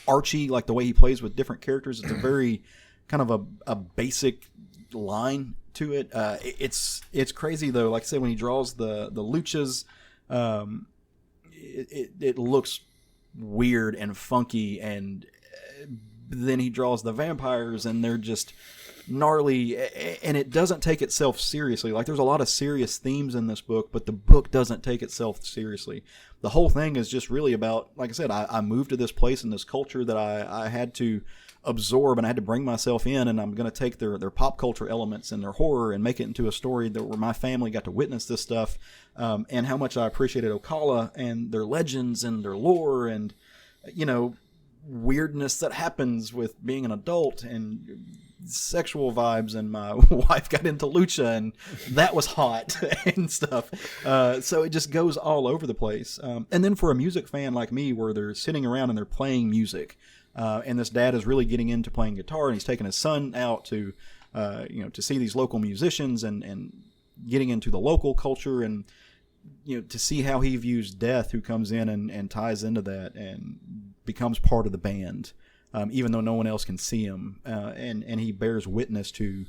Archie, like the way he plays with different characters. It's a very kind of a basic line to it. It's crazy though. Like I said, when he draws the luchas, it looks weird and funky, and then he draws the vampires and they're just gnarly, and it doesn't take itself seriously. Like, there's a lot of serious themes in this book, but the book doesn't take itself seriously. The whole thing is just really about, like I said, I moved to this place in this culture that I had to absorb, and I had to bring myself in, and I'm going to take their pop culture elements and their horror and make it into a story where my family got to witness this stuff, and how much I appreciated Ocala and their legends and their lore and, weirdness that happens with being an adult and sexual vibes, and my wife got into lucha and that was hot and stuff. So it just goes all over the place. And then for a music fan like me, where they're sitting around and they're playing music, and this dad is really getting into playing guitar, and he's taking his son out to see these local musicians and getting into the local culture, and to see how he views Death, who comes in and ties into that and becomes part of the band, even though no one else can see him, and he bears witness to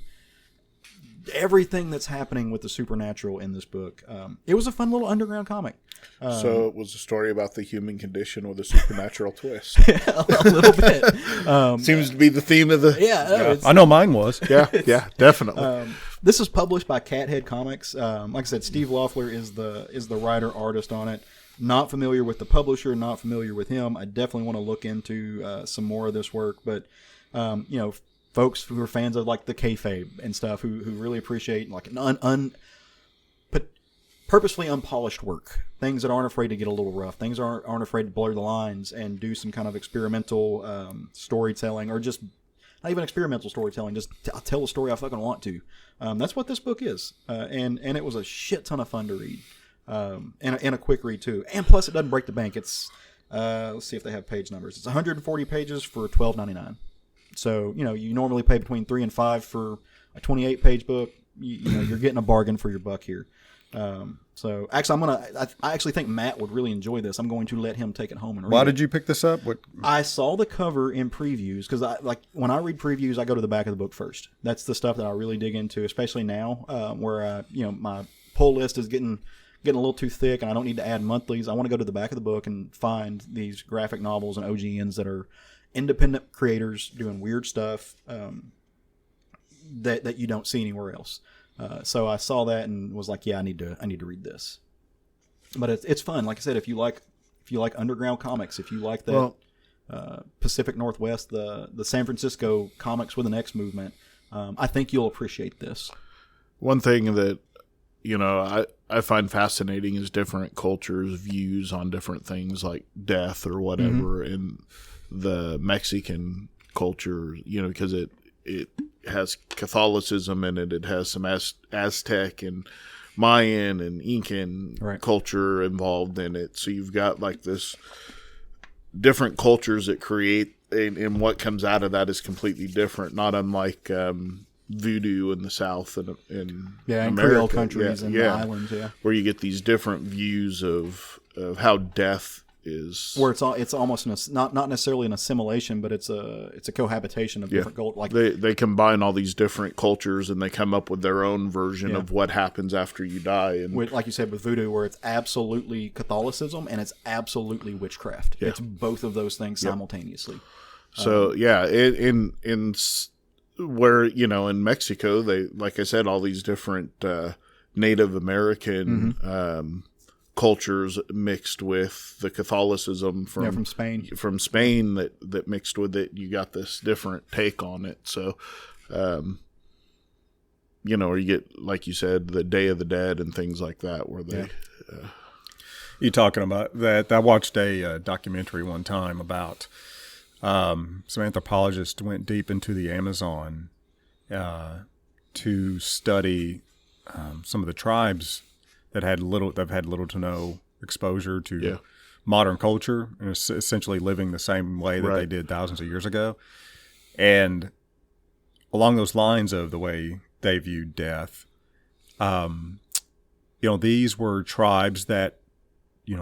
everything that's happening with the supernatural in this book. It was a fun little underground comic. So it was a story about the human condition with a supernatural twist. A little bit. Seems to be the theme of the... Yeah. I know mine was. Yeah, definitely. This is published by Cathead Comics. Like I said, Steve Loeffler is the writer-artist on it. Not familiar with the publisher, not familiar with him. I definitely want to look into some more of this work. But, folks who are fans of like the kayfabe and stuff, who really appreciate like an purposefully unpolished work, things that aren't afraid to get a little rough, things aren't afraid to blur the lines and do some kind of experimental storytelling, or just not even experimental storytelling, just I'll tell the story I fucking want to. That's what this book is, and it was a shit ton of fun to read, and a quick read too, and plus it doesn't break the bank. It's let's see if they have page numbers. It's 140 pages for $12.99. So, you normally pay between $3 and $5 for a 28-page book. You're getting a bargain for your buck here. So actually, I actually think Matt would really enjoy this. I'm going to let him take it home and read it. Why did you pick this up? I saw the cover in previews, because when I read previews, I go to the back of the book first. That's the stuff that I really dig into, especially now, where my pull list is getting a little too thick, and I don't need to add monthlies. I want to go to the back of the book and find these graphic novels and OGNs that are independent creators doing weird stuff that you don't see anywhere else. So I saw that and was like, yeah, I need to read this. But it's fun. Like I said, if you like underground comics, if you like that Pacific Northwest, the San Francisco comics with an X movement, I think you'll appreciate this. One thing that I find fascinating is different cultures' views on different things like death or whatever. Mm-hmm. In the Mexican culture, because it has Catholicism in it. It has some Aztec and Mayan and Incan culture involved in it. So you've got like this different cultures that create, and what comes out of that is completely different. Not unlike voodoo in the South and in and Creole countries and the islands, where you get these different views of how death is, where it's almost not necessarily an assimilation, but it's a cohabitation of different cultures. Like they combine all these different cultures and they come up with their own version of what happens after you die. And like you said with voodoo, where it's absolutely Catholicism and it's absolutely witchcraft. It's both of those things simultaneously. So in where in Mexico, they, like I said, all these different Native American cultures mixed with the Catholicism from Spain that mixed with it. You got this different take on it. So, or you get, like you said, the Day of the Dead and things like that, where they. You talking about that? I watched a documentary one time about some anthropologists went deep into the Amazon to study some of the tribes that had little to no exposure to modern culture and essentially living the same way that they did thousands of years ago. And along those lines of the way they viewed death, these were tribes that,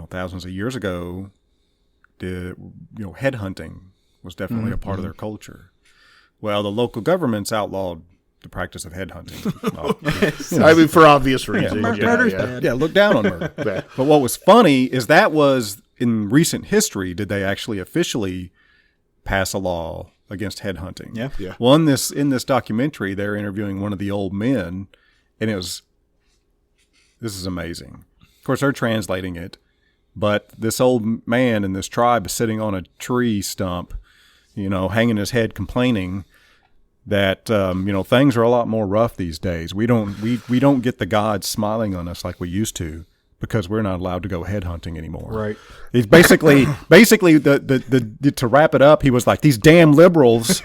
thousands of years ago did, headhunting was definitely a part of their culture. Well, the local governments outlawed the practice of headhunting. I mean, for obvious reasons. Murder's bad. Yeah, look down on murder. But what was funny is that was in recent history, did they actually officially pass a law against headhunting? Yeah. Well, in this documentary, they're interviewing one of the old men, and this is amazing. Of course, they're translating it, but this old man in this tribe is sitting on a tree stump, hanging his head, complaining that things are a lot more rough these days. We don't get the gods smiling on us like we used to because we're not allowed to go headhunting anymore. Right. He's basically the to wrap it up, he was like, these damn liberals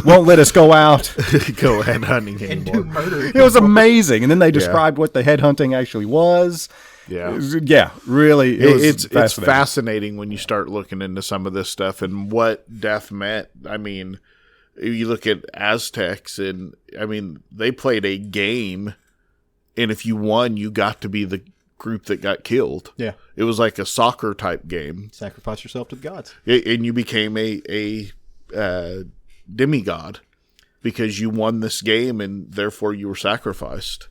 won't let us go out Go headhunting And anymore. do murder. It was amazing. And then they described what the headhunting actually was. Yeah. Really. It's fascinating when you start looking into some of this stuff and what death meant. I mean, you look at Aztecs, and I mean, they played a game, and if you won, you got to be the group that got killed. Yeah. It was like a soccer type game. Sacrifice yourself to the gods. And you became a demigod because you won this game, and therefore you were sacrificed.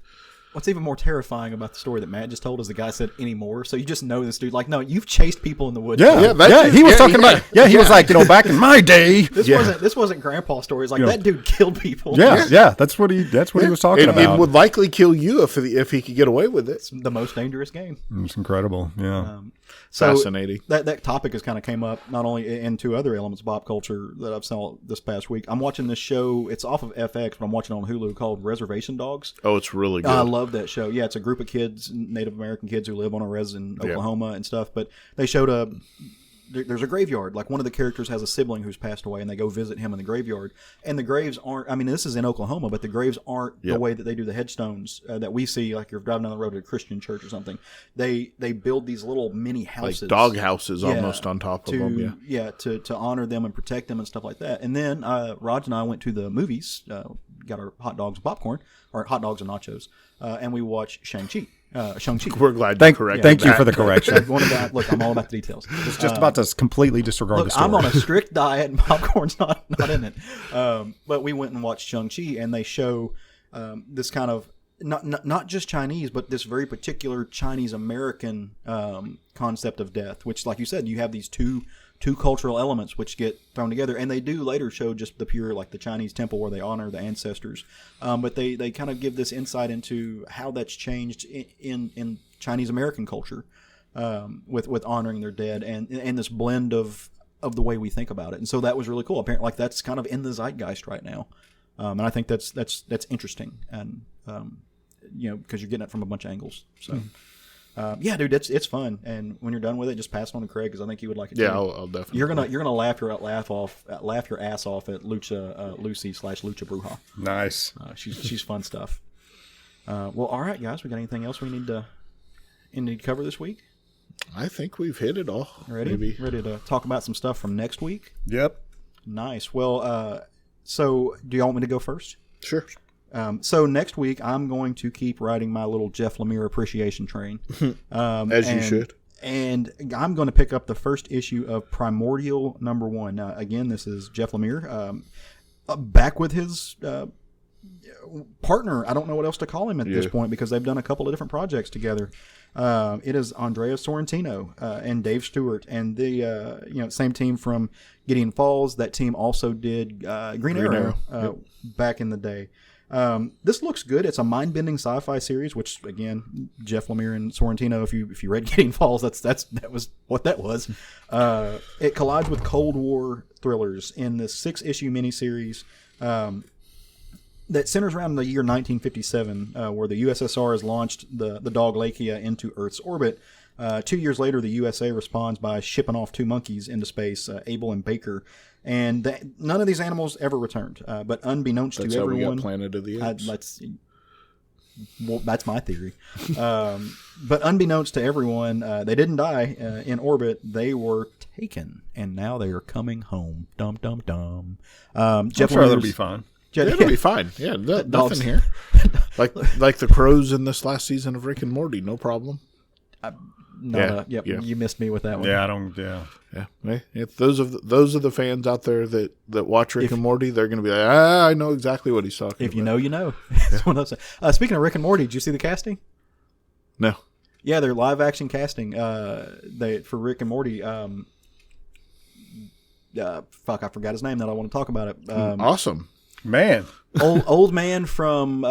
What's even more terrifying about the story that Matt just told is the guy said anymore. So you just know this dude. Like, no, you've chased people in the woods. Yeah, he was talking about. Yeah, he was like, back in my day. This wasn't grandpa stories. Like that dude killed people. Yeah, that's what he was talking about. It would likely kill you if he could get away with it. It's the most dangerous game. It's incredible. Yeah. So fascinating. That topic has kind of came up not only in two other elements of pop culture that I've saw this past week. I'm watching this show. It's off of FX, but I'm watching it on Hulu called Reservation Dogs. Oh, it's really good. I love that show. Yeah, it's a group of kids, Native American kids who live on a res in Oklahoma and stuff. But they showed there's a graveyard. Like one of the characters has a sibling who's passed away, and they go visit him in the graveyard. And the graves aren't. I mean, this is in Oklahoma, but the graves aren't the way that they do the headstones that we see. Like you're driving down the road to a Christian church or something. They build these little mini houses, like dog houses, almost on top of them. To honor them and protect them and stuff like that. And then Raj and I went to the movies. Got our hot dogs and popcorn, or hot dogs and nachos, and we watched Shang-Chi. We're glad Thank you you for the correction. Look, I'm all about the details. It's just about to completely disregard the story. I'm on a strict diet, and popcorn's not in it. But we went and watched Shang-Chi, and they show this kind of not just Chinese, but this very particular Chinese American concept of death. Which, like you said, you have these two cultural elements which get thrown together, and they do later show just the pure, like the Chinese temple where they honor the ancestors, but they kind of give this insight into how that's changed in Chinese American culture with honoring their dead and this blend of the way we think about it. And so that was really cool. Apparently, like that's kind of in the zeitgeist right now, and I think that's interesting, and because you're getting it from a bunch of angles. So. Yeah, dude, it's fun, and when you're done with it, just pass it on to Craig because I think he would like it. Yeah, too. I'll definitely. You're gonna laugh your ass off at Lucy / Lucha Bruja. Nice. She's fun stuff. Well, all right, guys, we got anything else we need to cover this week? I think we've hit it all. Ready to talk about some stuff from next week? Yep. Nice. Well, so do y'all want me to go first? Sure. So next week, I'm going to keep riding my little Jeff Lemire appreciation train. As you should. And I'm going to pick up the first issue of Primordial #1. Now, again, this is Jeff Lemire back with his partner. I don't know what else to call him at this point because they've done a couple of different projects together. It is Andrea Sorrentino and Dave Stewart, and the same team from Gideon Falls. That team also did Green Arrow back in the day. This looks good. It's a mind-bending sci-fi series, which again, Jeff Lemire and Sorrentino. If you read Gideon Falls, that was what that was. It collides with Cold War thrillers in this 6-issue miniseries that centers around the year 1957, where the USSR has launched the dog Lakia into Earth's orbit. 2 years later, the USA responds by shipping off 2 monkeys into space, Abel and Baker. And none of these animals ever returned. But unbeknownst That's to how everyone, we got Planet of the Apes. let's see. Well, that's my theory. But unbeknownst to everyone, they didn't die in orbit. They were taken, and now they are coming home. Dum, dum, dum. I'm sure that'll be fine. It'll be fine. Yeah, nothing here. Like the crows in this last season of Rick and Morty, no problem. You missed me with that one. Yeah, I don't. Yeah. If those are the fans out there that watch Rick and Morty, they're going to be like, I know exactly what he's talking about. If you know, you know. That's one of those. Speaking of Rick and Morty, did you see the casting? No. Yeah, they're live action casting. For Rick and Morty. I forgot his name. That I want to talk about it. Awesome, man. old man from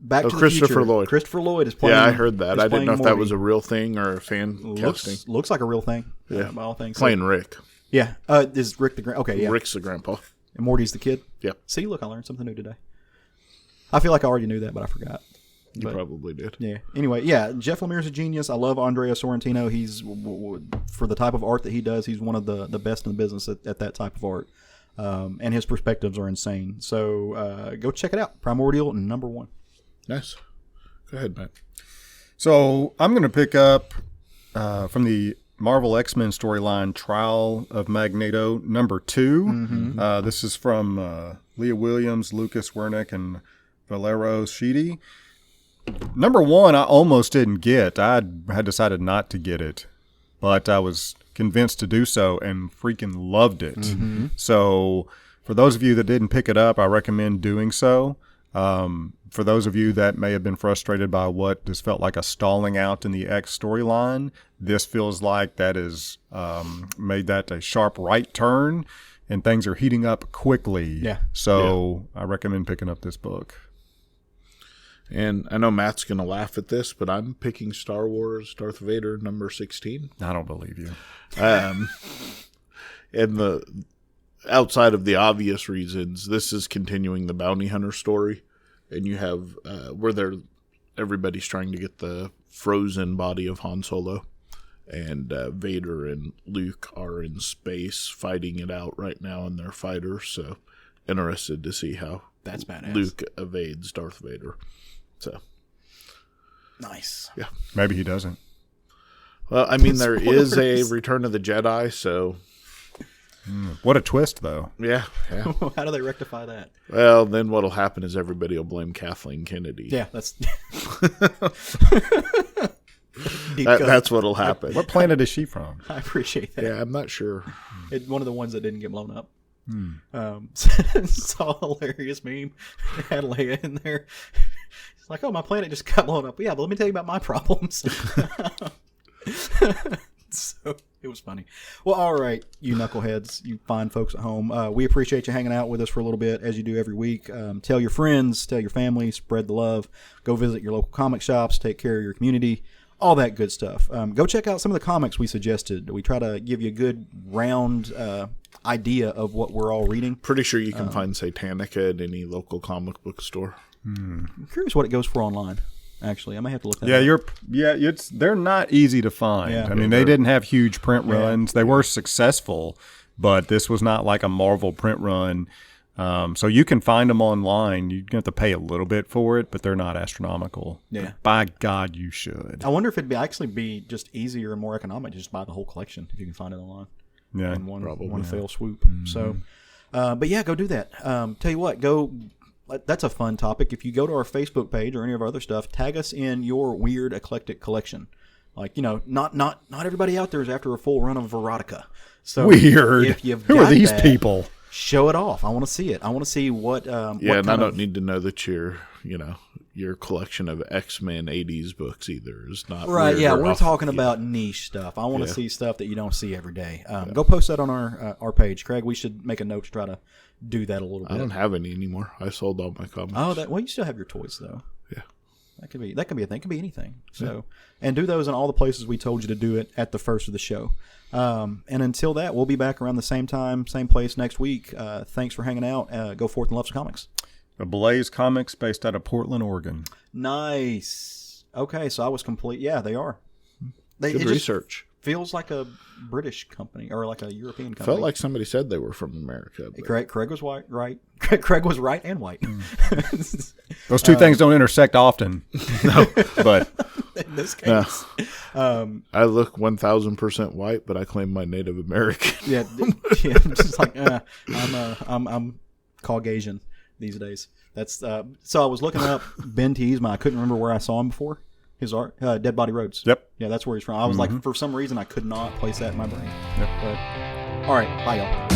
Back to the Christopher Future. Lloyd. Christopher Lloyd is playing. Yeah, I heard that. I didn't know if Morty. that was a real thing or a fan casting. Looks like a real thing. Yeah, by all things. Playing Rick. Yeah, is Rick the okay? Yeah, Rick's the grandpa. And Morty's the kid. Yep. See, look, I learned something new today. I feel like I already knew that, but I forgot. You probably did. Yeah. Anyway, yeah, Jeff Lemire's a genius. I love Andrea Sorrentino. He's for the type of art that he does, he's one of the best in the business at that type of art. And his perspectives are insane. So go check it out. Primordial #1. Nice. Go ahead, Matt. So I'm going to pick up from the Marvel X-Men storyline, Trial of Magneto #2. Mm-hmm. This is from Leah Williams, Lucas Wernick, and Valero Sheedy. #1, I almost didn't get. I had decided not to get it, but I was convinced to do so and freaking loved it. Mm-hmm. So for those of you that didn't pick it up, I recommend doing so. For those of you that may have been frustrated by what just felt like a stalling out in the X storyline, this feels like that is made that a sharp right turn, and things are heating up quickly. Yeah. So I recommend picking up this book. And I know Matt's going to laugh at this, but I'm picking Star Wars Darth Vader #16. I don't believe you. And the outside of the obvious reasons, this is continuing the bounty hunter story, and you have where everybody's trying to get the frozen body of Han Solo, and Vader and Luke are in space fighting it out right now in their fighters. So interested to see how That's badass. Luke evades Darth Vader. So Nice. yeah, Maybe he doesn't. well, I mean there is a Spoilers. Return of the Jedi, so What a twist, though. yeah. How do they rectify that? Well, then what'll happen is everybody will blame Kathleen Kennedy. Yeah, that's That's what'll happen. What planet is she from? I appreciate that. Yeah, I'm not sure. One of the ones that didn't get blown up. Saw a hilarious meme. Had Leia in there. It's like, oh, my planet just got blown up. Yeah, but let me tell you about my problems. So it was funny. Well, all right, you knuckleheads, you fine folks at home. We appreciate you hanging out with us for a little bit, as you do every week. Tell your friends, tell your family, spread the love. Go visit your local comic shops, take care of your community, all that good stuff. Go check out some of the comics we suggested. We try to give you a good round idea of what we're all reading. Pretty sure you can find Satanica at any local comic book store. I'm curious what it goes for online. Actually, I may have to look that up. They're not easy to find. Yeah. I mean, they didn't have huge print runs. They were successful, but this was not like a Marvel print run. So you can find them online. You have to pay a little bit for it, but they're not astronomical. Yeah. By God, you should. I wonder if it'd actually be just easier and more economic to just buy the whole collection if you can find it online. Yeah, in one fell swoop. So, but yeah, go do that. Tell you what, that's a fun topic. If you go to our Facebook page or any of our other stuff, tag us in your weird eclectic collection. Like, not everybody out there is after a full run of Verotica. So weird. If you've Who are got these that, people? Show it off. I want to see it. I want to see what. Yeah, what and I kind don't of, need to know that your collection of X-Men 80s books either is not right. weird Yeah, or we're off- talking about niche stuff. I want to Yeah. see stuff that you don't see every day. Go post that on our page, Craig. We should make a note to try to do that a little bit. I don't have any anymore. I sold all my comics. Oh, well, you still have your toys though. Yeah. That could be a thing. It could be anything. So, and do those in all the places we told you to do it at the first of the show. And until that, we'll be back around the same time, same place next week. Thanks for hanging out. Go forth and love some comics. A Blaze Comics based out of Portland, Oregon. Nice. Okay, so I was complete. Yeah, they are. It Good just research. feels like a British company or like a European company. Felt like somebody said they were from America. But Craig was right. Craig was right and white. Those two things don't intersect often. No, but In this case, I look 1,000% white, but I claim my Native American. yeah, just like I'm Caucasian these days. That's so I was looking up Ben Teesma. I couldn't remember where I saw him before. His art, Dead Body Roads. Yep. Yeah, that's where he's from. I was like, for some reason, I could not place that in my brain. Yep. But all right, bye y'all.